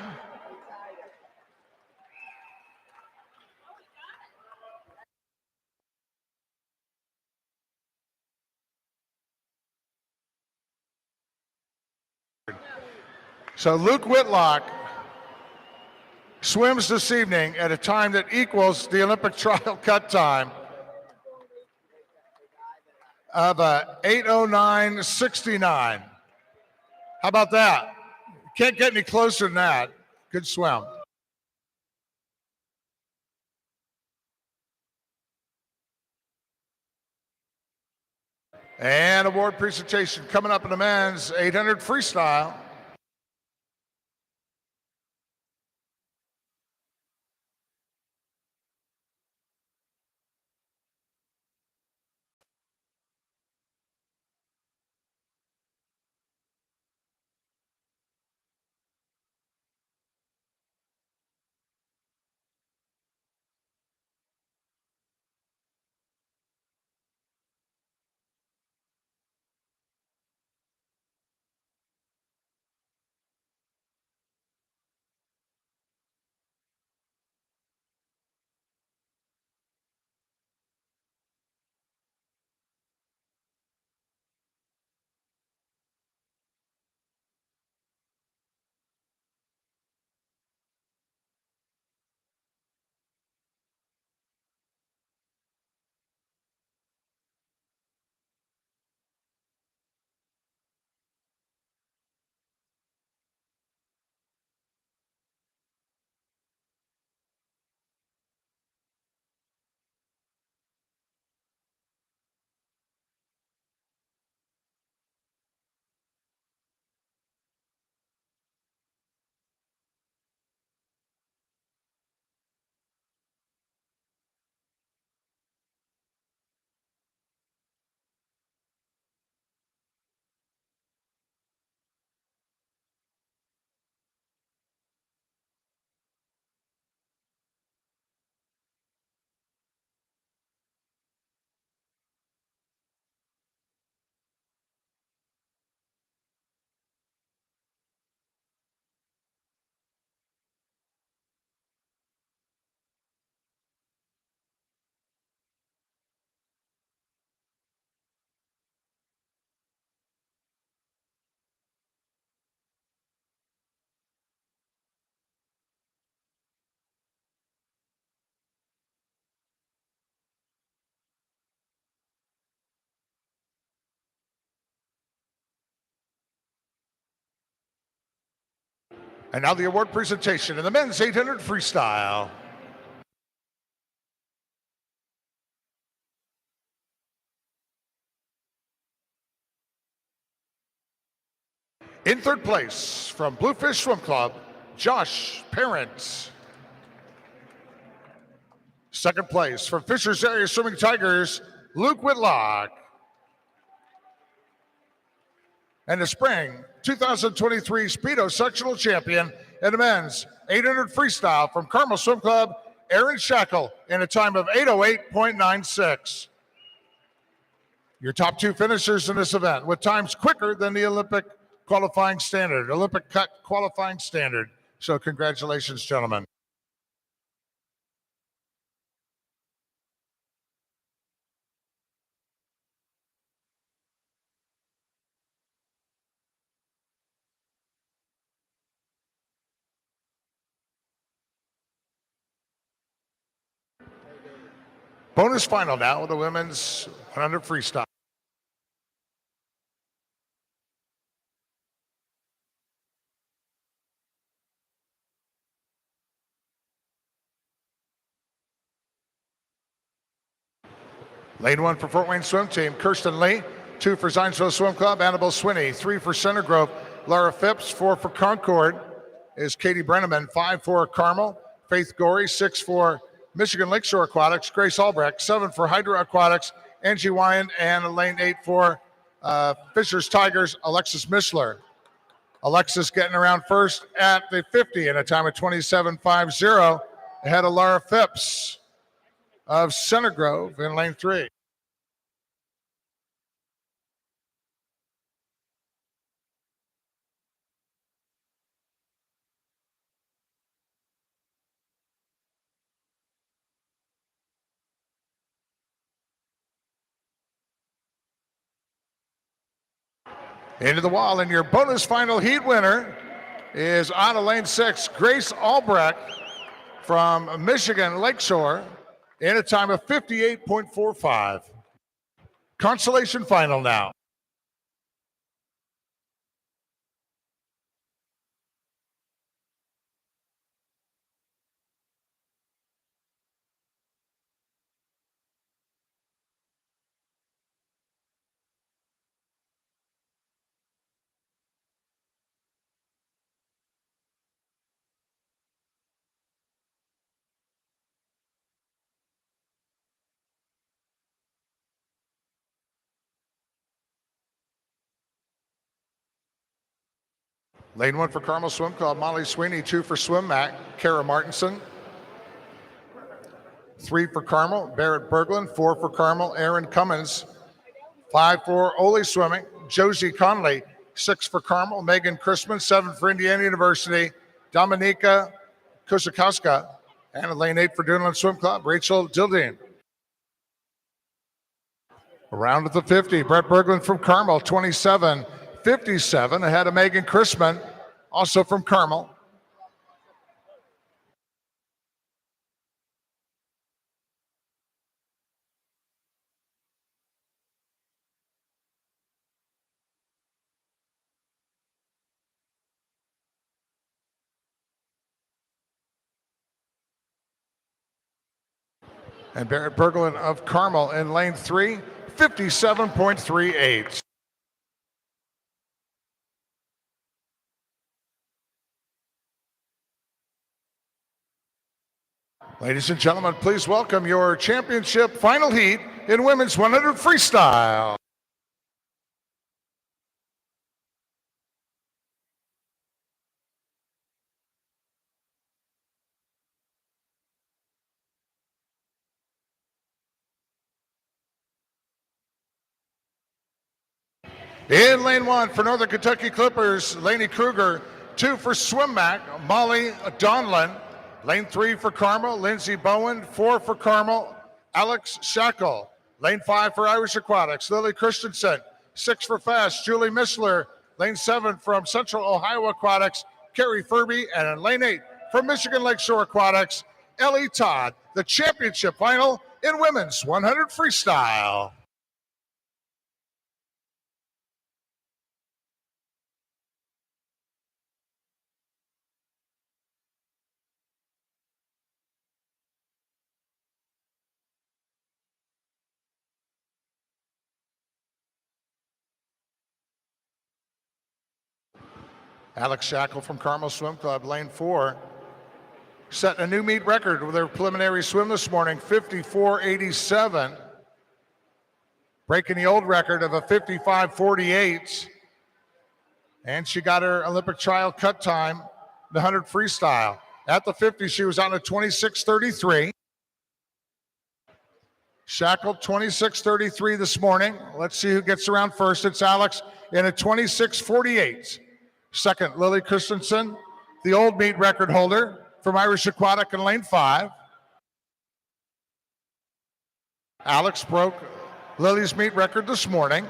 So Luke Whitlock swims this evening at a time that equals the Olympic trial cut time of 809.69. How about that? Can't get any closer than that. Good swim. And award presentation coming up in the men's 800 freestyle. And now the award presentation in the men's 800 freestyle. In third place from Bluefish Swim Club, Josh Parent. Second place from Fishers Area Swimming Tigers, Luke Whitlock. And the spring 2023 Speedo sectional champion in the men's 800 freestyle from Carmel Swim Club, Aaron Shackle, in a time of 808.96. Your top 2 finishers in this event with times quicker than the Olympic qualifying standard, Olympic cut qualifying standard. So congratulations, gentlemen. Bonus final now with the women's 100 freestyle. Lane 1 for Fort Wayne Swim Team, Kirsten Lee. 2 for Zionsville Swim Club, Annabelle Swinney. 3 for Center Grove, Laura Phipps. 4 for Concord is Katie Brenneman. 5 for Carmel, Faith Gorey. 6 for Michigan Lakeshore Aquatics, Grace Albrecht. 7 for Hydra Aquatics, Angie Wyan. And lane 8 for Fisher's Tigers, Alexis Mishler. Alexis getting around first at the 50 in a time of 27.50, ahead of Laura Phipps of Center Grove in lane 3. Into the wall, and your bonus final heat winner is out of lane 6, Grace Albrecht from Michigan Lakeshore in a time of 58.45. Consolation final now. Lane 1 for Carmel Swim Club, Molly Sweeney. 2 for Swim Mac, Kara Martinson. 3 for Carmel, Barrett Berglund. 4 for Carmel, Aaron Cummins. 5 for Ole Swimming, Josie Conley. 6 for Carmel, Megan Christman. 7 for Indiana University, Dominika Kusakowska. And in lane 8 for Duneland Swim Club, Rachel Dildine. Around at the 50, Brett Berglund from Carmel, 27.57, ahead of Megan Christman, also from Carmel. And Barrett Berglund of Carmel in lane 3, 57.38. Ladies and gentlemen, please welcome your championship final heat in women's 100 freestyle. In lane 1 for Northern Kentucky Clippers, Lainey Kruger. 2 for Swim Mac, Molly Donlin. Lane 3 for Carmel, Lindsey Bowen. 4 for Carmel, Alex Shackle. Lane 5 for Irish Aquatics, Lily Christensen. 6 for Fast, Julie Mishler. Lane 7 from Central Ohio Aquatics, Carrie Furby. And in lane 8 from Michigan Lakeshore Aquatics, Ellie Todd. The championship final in women's 100 freestyle. Alex Shackle from Carmel Swim Club, lane 4, set a new meet record with their preliminary swim this morning, 54.87, breaking the old record of a 55.48. And she got her Olympic trial cut time, the 100 freestyle. At the 50, she was on a 26.33. Shackle 26.33 this morning. Let's see who gets around first. It's Alex in a 26.48. Second, Lily Christensen, the old meet record holder from Irish Aquatic in lane 5. Alex broke Lily's meet record this morning.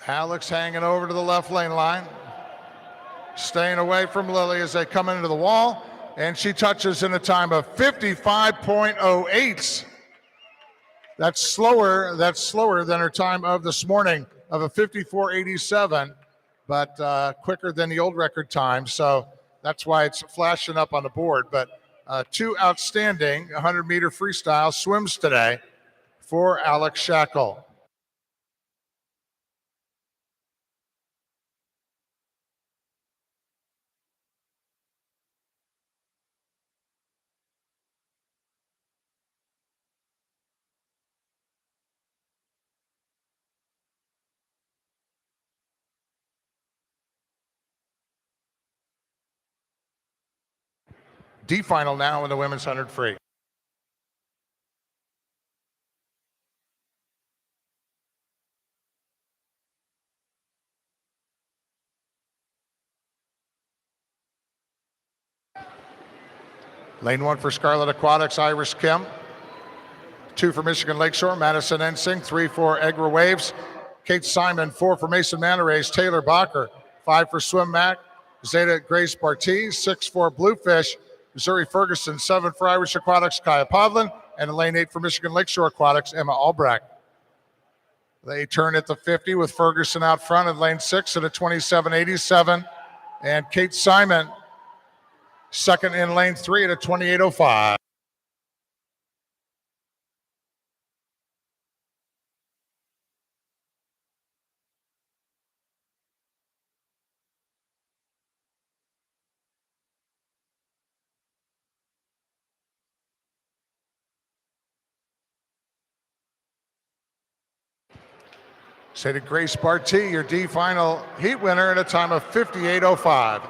Alex hanging over to the left lane line. staying away from Lily as they come into the wall, and she touches in a time of 55.08. That's slower than her time of this morning of a 54.87, but quicker than the old record time. So that's why it's flashing up on the board. But two outstanding 100-meter freestyle swims today for Alex Shackle. D final now in the women's 100 free. Lane 1 for Scarlet Aquatics, Iris Kim. 2 for Michigan Lakeshore, Madison Ensing. 3 for Egra Waves, Kate Simon. 4 for Mason Manta Rays, Taylor Bacher. 5 for Swim Mac, Zeta Grace Barty. 6 for Bluefish, Missouri Ferguson. 7 for Irish Aquatics, Kaya Podlin. And lane 8 for Michigan Lakeshore Aquatics, Emma Albrecht. They turn at the 50 with Ferguson out front in lane 6 at a 27.87. And Kate Simon second in lane 3 at a 28.05. Say to Grace Barty, your D final heat winner at a time of 58.05.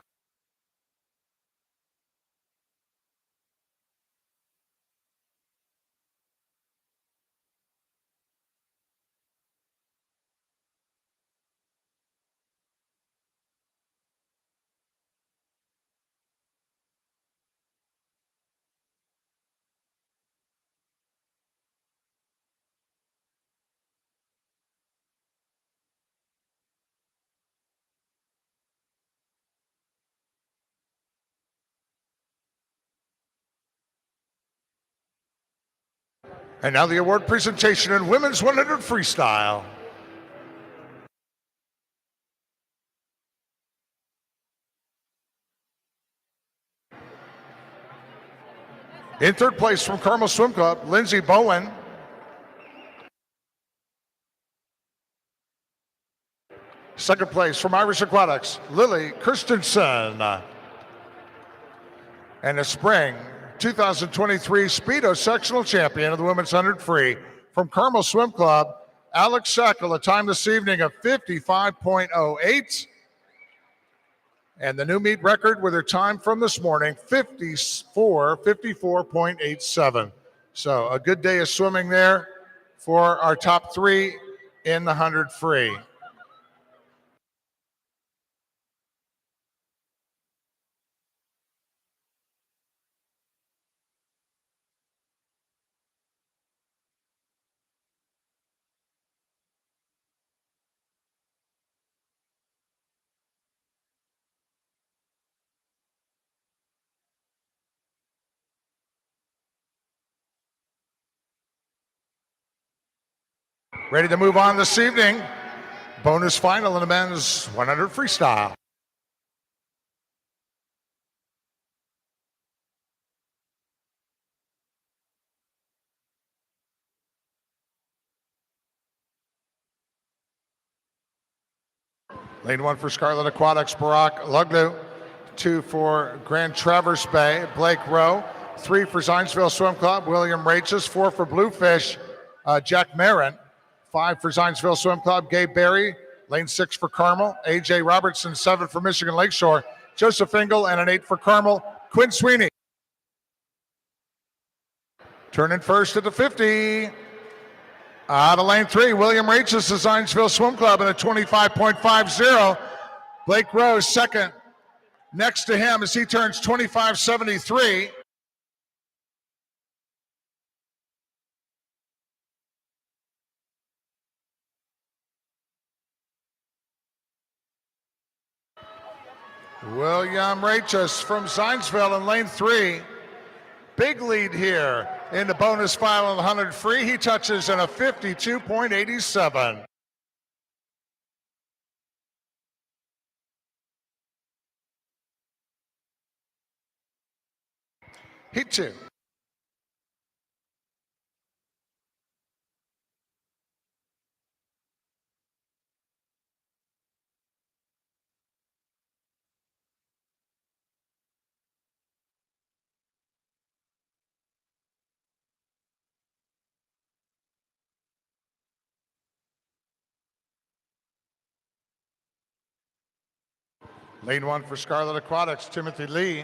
And now the award presentation in women's 100 freestyle. In third place from Carmel Swim Club, Lindsay Bowen. Second place from Irish Aquatics, Lily Christensen. And the spring 2023 Speedo sectional champion of the women's 100 free from Carmel Swim Club, Alex Shackle, a time this evening of 55.08. And the new meet record with her time from this morning, 54.87. So a good day of swimming there for our top 3 in the 100 free. Ready to move on this evening. Bonus final in the men's 100 freestyle. Lane 1 for Scarlet Aquatics, Barack Luglu. 2 for Grand Traverse Bay, Blake Rowe. 3 for Zionsville Swim Club, William Raches. 4 for Bluefish, Jack Marin. 5 for Zionsville Swim Club, Gabe Berry. Lane 6 for Carmel, AJ Robertson. 7 for Michigan Lakeshore, Joseph Engel. And an 8 for Carmel, Quinn Sweeney. Turning first at the 50. Out of lane 3, William Raches, Zionsville Swim Club in a 25.50. Blake Rose second next to him as he turns 25.73. William Rachis from Zionsville in lane 3. Big lead here in the bonus final 100 free. He touches in a 52.87. Heat 2. Lane 1 for Scarlet Aquatics, Timothy Lee.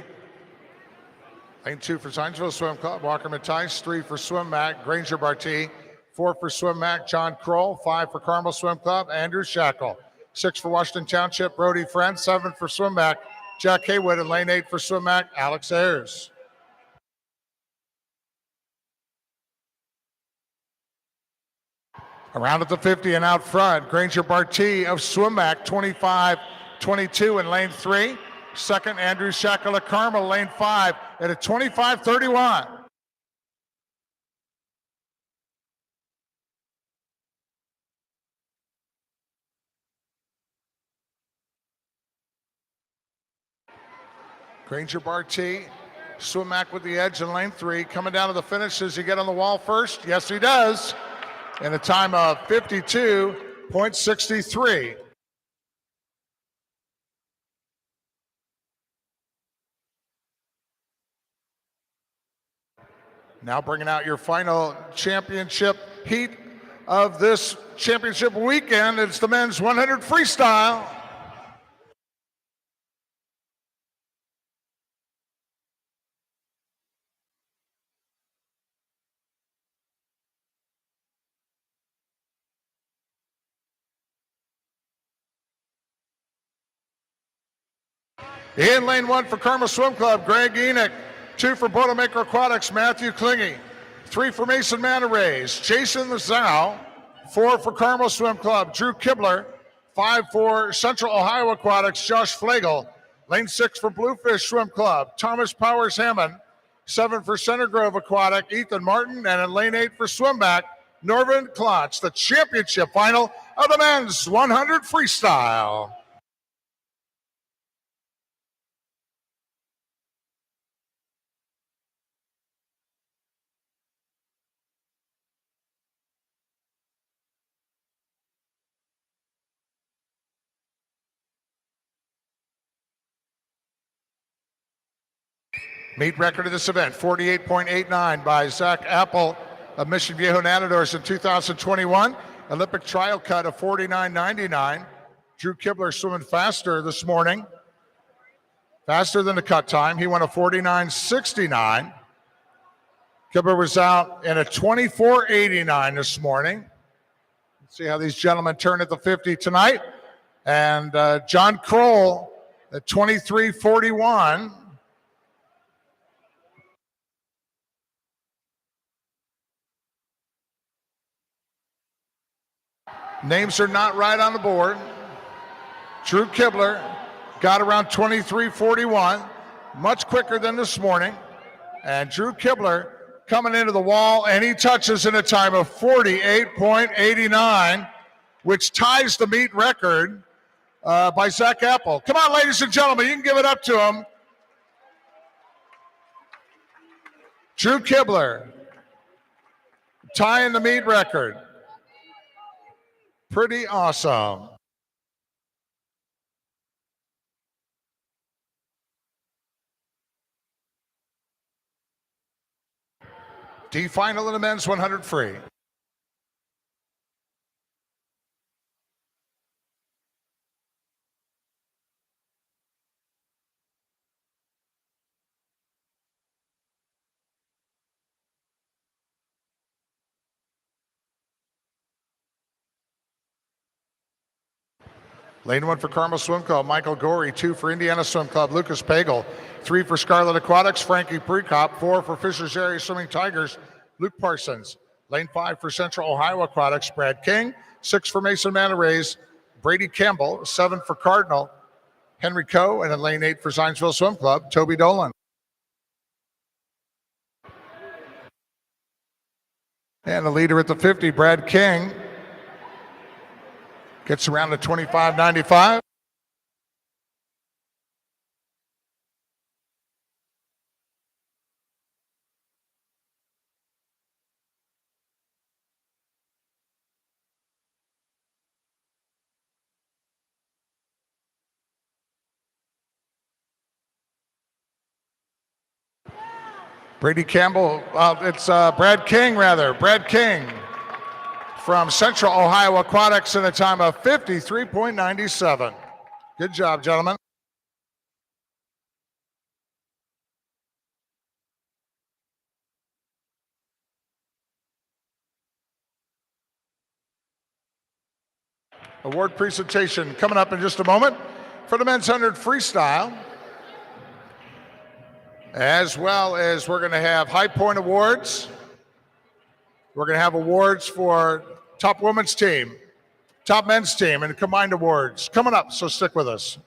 Lane 2 for Zionsville Swim Club, Walker Mattice. 3 for Swim Mac, Granger Barty. 4 for Swim Mac, John Kroll. 5 for Carmel Swim Club, Andrew Shackle. 6 for Washington Township, Brody Friend. 7 for Swim Mac, Jack Haywood. And lane 8 for Swim Mac, Alex Ayers. Around at the 50 and out front, Granger Barty of Swim Mac, 25-22 in lane 3. Second, Andrew Shackle of Carmel, lane 5 at a 25-31. Granger Barty, Swim Mac with the edge in lane 3. Coming down to the finish. Does he get on the wall first? Yes, he does. In a time of 52.63. Now bringing out your final championship heat of this championship weekend. It's the men's 100 freestyle. In lane 1 for Carmel Swim Club, Greg Enoch. 2 for Boilermaker Aquatics, Matthew Klingy. 3 for Mason Manta Rays, Jason Zhao. 4 for Carmel Swim Club, Drew Kibler. 5 for Central Ohio Aquatics, Josh Flagel. Lane 6 for Bluefish Swim Club, Thomas Powers Hammond. 7 for Center Grove Aquatic, Ethan Martin. And in lane 8 for Swim Back, Norvin Klotz. The championship final of the men's 100 freestyle. Meet record of this event, 48.89 by Zach Apple of Mission Viejo Natadores in 2021. Olympic trial cut of 49.99. Drew Kibler swimming faster this morning. Faster than the cut time. He went a 49.69. Kibler was out in a 24.89 this morning. Let's see how these gentlemen turn at the 50 tonight. And John Kroll at 23.41. Names are not right on the board. Drew Kibler got around 23.41, much quicker than this morning. And Drew Kibler coming into the wall, and he touches in a time of 48.89, which ties the meet record by Zach Apple. Come on, ladies and gentlemen, you can give it up to him. Drew Kibler tying the meet record. Pretty awesome. D final in the men's 100 free. Lane 1 for Carmel Swim Club, Michael Gorey. 2 for Indiana Swim Club, Lucas Pagel. 3 for Scarlet Aquatics, Frankie Precop. 4 for Fishers Area Swimming Tigers, Luke Parsons. Lane 5 for Central Ohio Aquatics, Brad King. 6 for Mason Manta Rays, Brady Campbell. 7 for Cardinal, Henry Coe, and in lane 8 for Zionsville Swim Club, Toby Dolan. And the leader at the 50, Brad King, gets around to 25.95. Brady Campbell, it's Brad King, rather. Brad King from Central Ohio Aquatics in a time of 53.97. Good job, gentlemen. Award presentation coming up in just a moment for the men's 100 freestyle. As well as we're going to have high point awards. We're going to have awards for top women's team, top men's team, and combined awards coming up, so stick with us.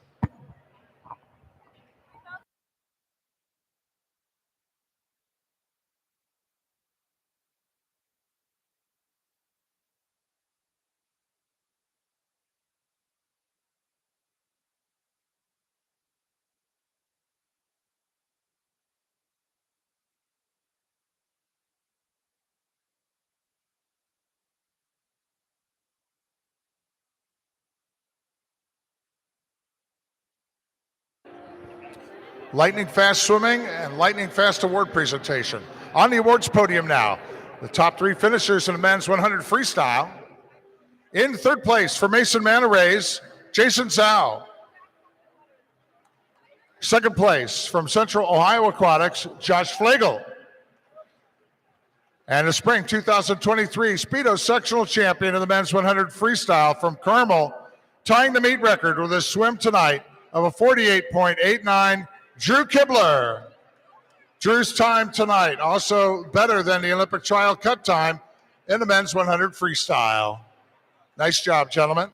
Lightning fast swimming and lightning fast award presentation. On the awards podium now, the top 3 finishers in the men's 100 freestyle. In third place for Mason Manta Rays, Jason Zhao. Second place from Central Ohio Aquatics, Josh Flagel. And the spring 2023 Speedo sectional champion of the men's 100 freestyle from Carmel, tying the meet record with a swim tonight of a 48.89, Drew Kibler. Drew's time tonight also better than the Olympic trial cut time in the men's 100 freestyle. Nice job, gentlemen.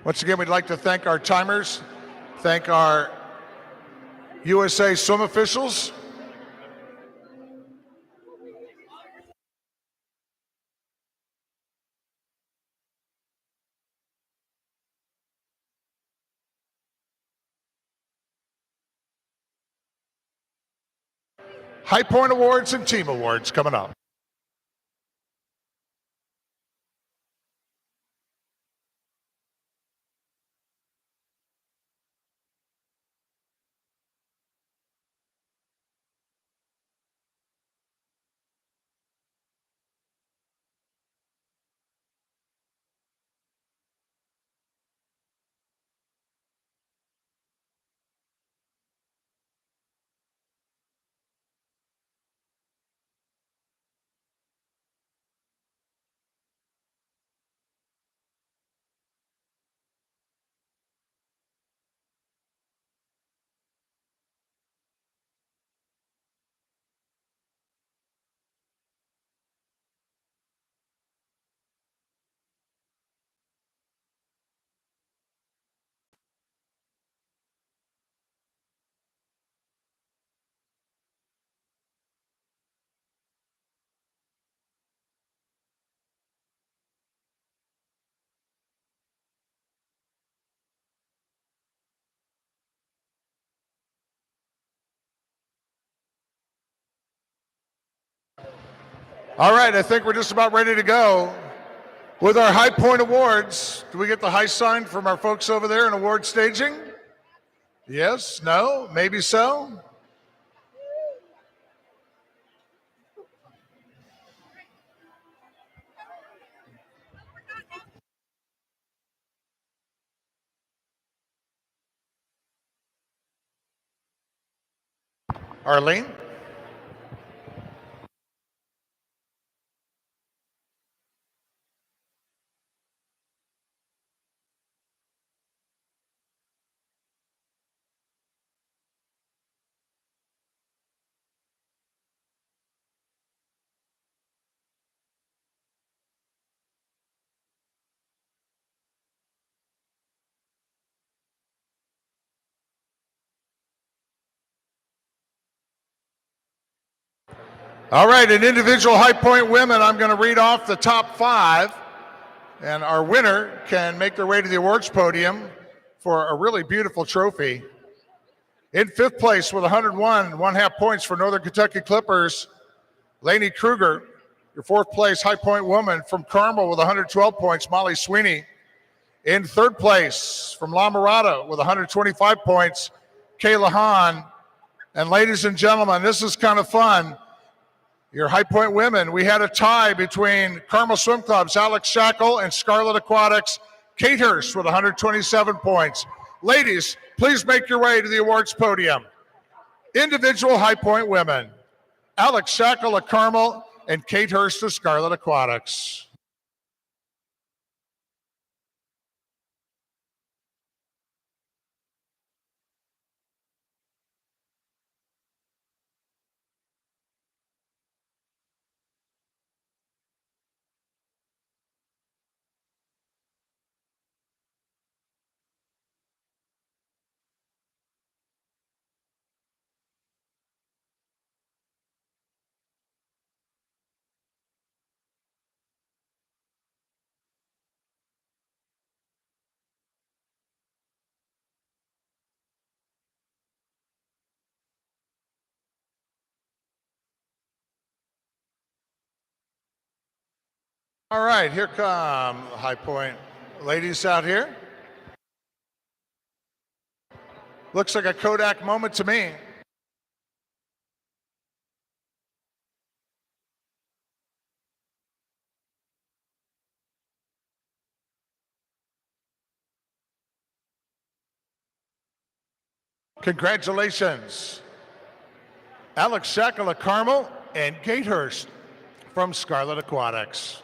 Once again, we'd like to thank our timers, thank our USA swim officials. High Point Awards and Team Awards coming up. All right, I think we're just about ready to go with our High Point Awards. Do we get the high sign from our folks over there in award staging? Yes, no, maybe so. Arlene? All right, in individual high point women, I'm going to read off the top 5, and our winner can make their way to the awards podium for a really beautiful trophy. In 5th place with 101 1/2 points for Northern Kentucky Clippers, Lainey Kruger. Your 4th place high point woman from Carmel with 112 points, Molly Sweeney. In 3rd place from La Mirada with 125 points, Kayla Hahn. And ladies and gentlemen, this is kind of fun. Your high point women, we had a tie between Carmel Swim Club's Alex Shackle and Scarlet Aquatics, Kate Hurst with 127 points. Ladies, please make your way to the awards podium. Individual high point women, Alex Shackle of Carmel and Kate Hurst of Scarlet Aquatics. All right, here come the high point ladies out here. Looks like a Kodak moment to me. Congratulations, Alex Shackle of Carmel and Kate Hurst from Scarlet Aquatics.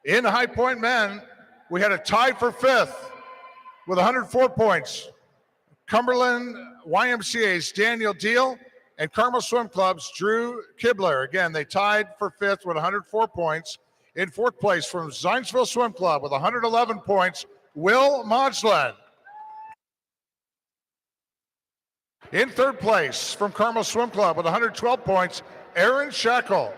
In the high point men, we had a tie for 5th with 104 points. Cumberland YMCA's Daniel Deal and Carmel Swim Club's Drew Kibler. Again, they tied for 5th with 104 points. In 4th place from Zionsville Swim Club with 111 points, Will Modslin. In 3rd place from Carmel Swim Club with 112 points, Aaron Shackle.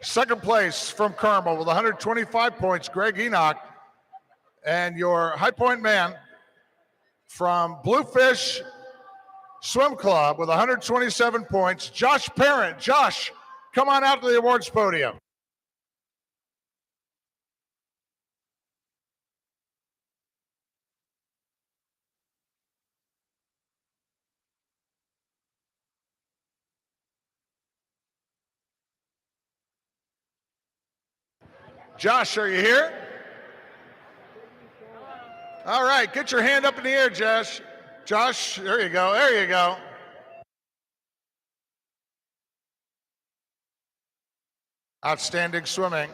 2nd place from Carmel with 125 points, Greg Enoch. And your high point man from Bluefish Swim Club with 127 points, Josh Parent. Josh, come on out to the awards podium. Josh, are you here? All right, get your hand up in the air, Josh. Josh, there you go, there you go. Outstanding swimming.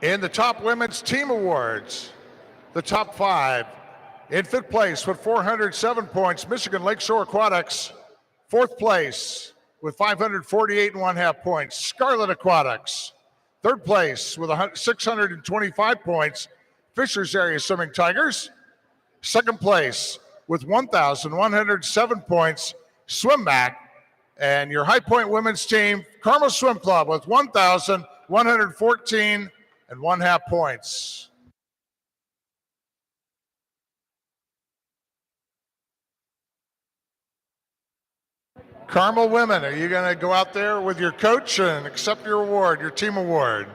In the top women's team awards, the top 5. In 5th place with 407 points, Michigan Lakeshore Aquatics. 4th place with 548 1/2 points, Scarlet Aquatics. 3rd place with 625 points, Fishers Area Swimming Tigers. 2nd place with 1,107 points, Swim Mac. And your high point women's team, Carmel Swim Club, with 1,114 1/2 points. Carmel women, are you going to go out there with your coach and accept your award, your team award?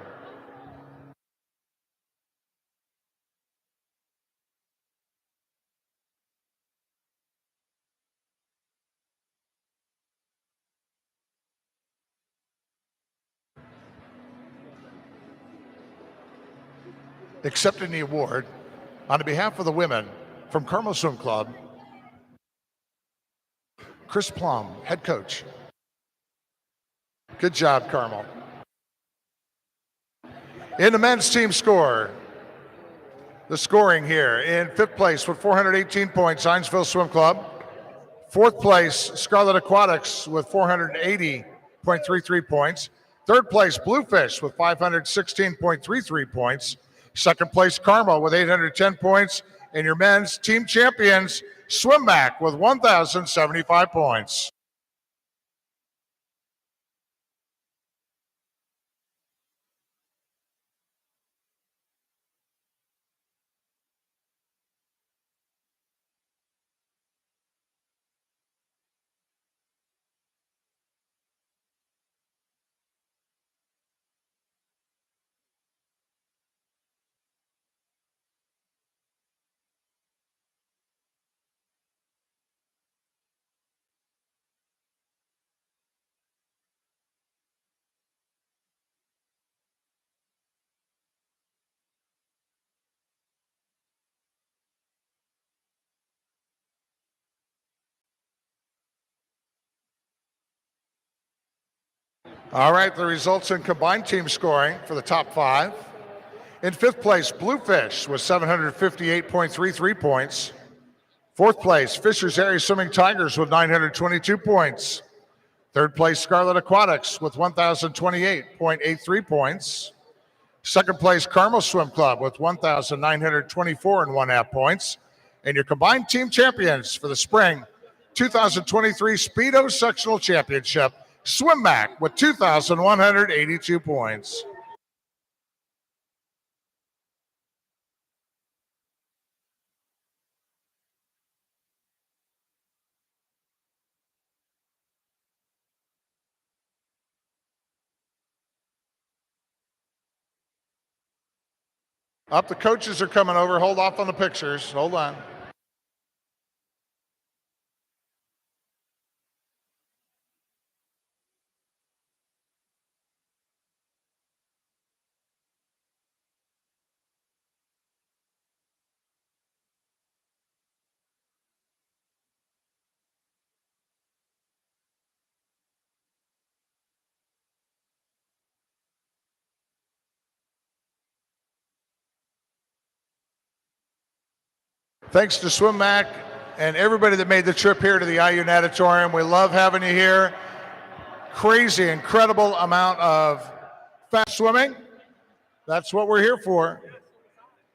accepting the award on behalf of the women from Carmel Swim Club, Chris Plum, head coach. Good job, Carmel. In the men's team score, the scoring here in 5th place with 418 points, Hinesville Swim Club. 4th place, Scarlet Aquatics with 480.33 points. 3rd place, Bluefish with 516.33 points. 2nd place, Carmel with 810 points. And your men's team champions, Swim Back with 1,075 points. All right, the results in combined team scoring for the top 5. In 5th place, Bluefish with 758.33 points. 4th place, Fishers Area Swimming Tigers with 922 points. 3rd place, Scarlet Aquatics with 1,028.83 points. 2nd place, Carmel Swim Club with 1,924 and 1/2 points. And your combined team champions for the spring 2023 Speedo Sectional Championship, Swim Back with 2,182 points. Up, the coaches are coming over. Hold off on the pictures. Hold on. Thanks to Swim Mac and everybody that made the trip here to the IU Natatorium. We love having you here. Crazy, incredible amount of fast swimming. That's what we're here for.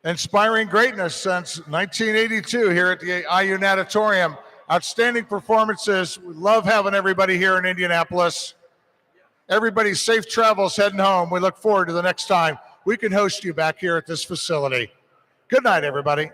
Inspiring greatness since 1982 here at the IU Natatorium. Outstanding performances. We love having everybody here in Indianapolis. Everybody's safe travels heading home. We look forward to the next time we can host you back here at this facility. Good night, everybody.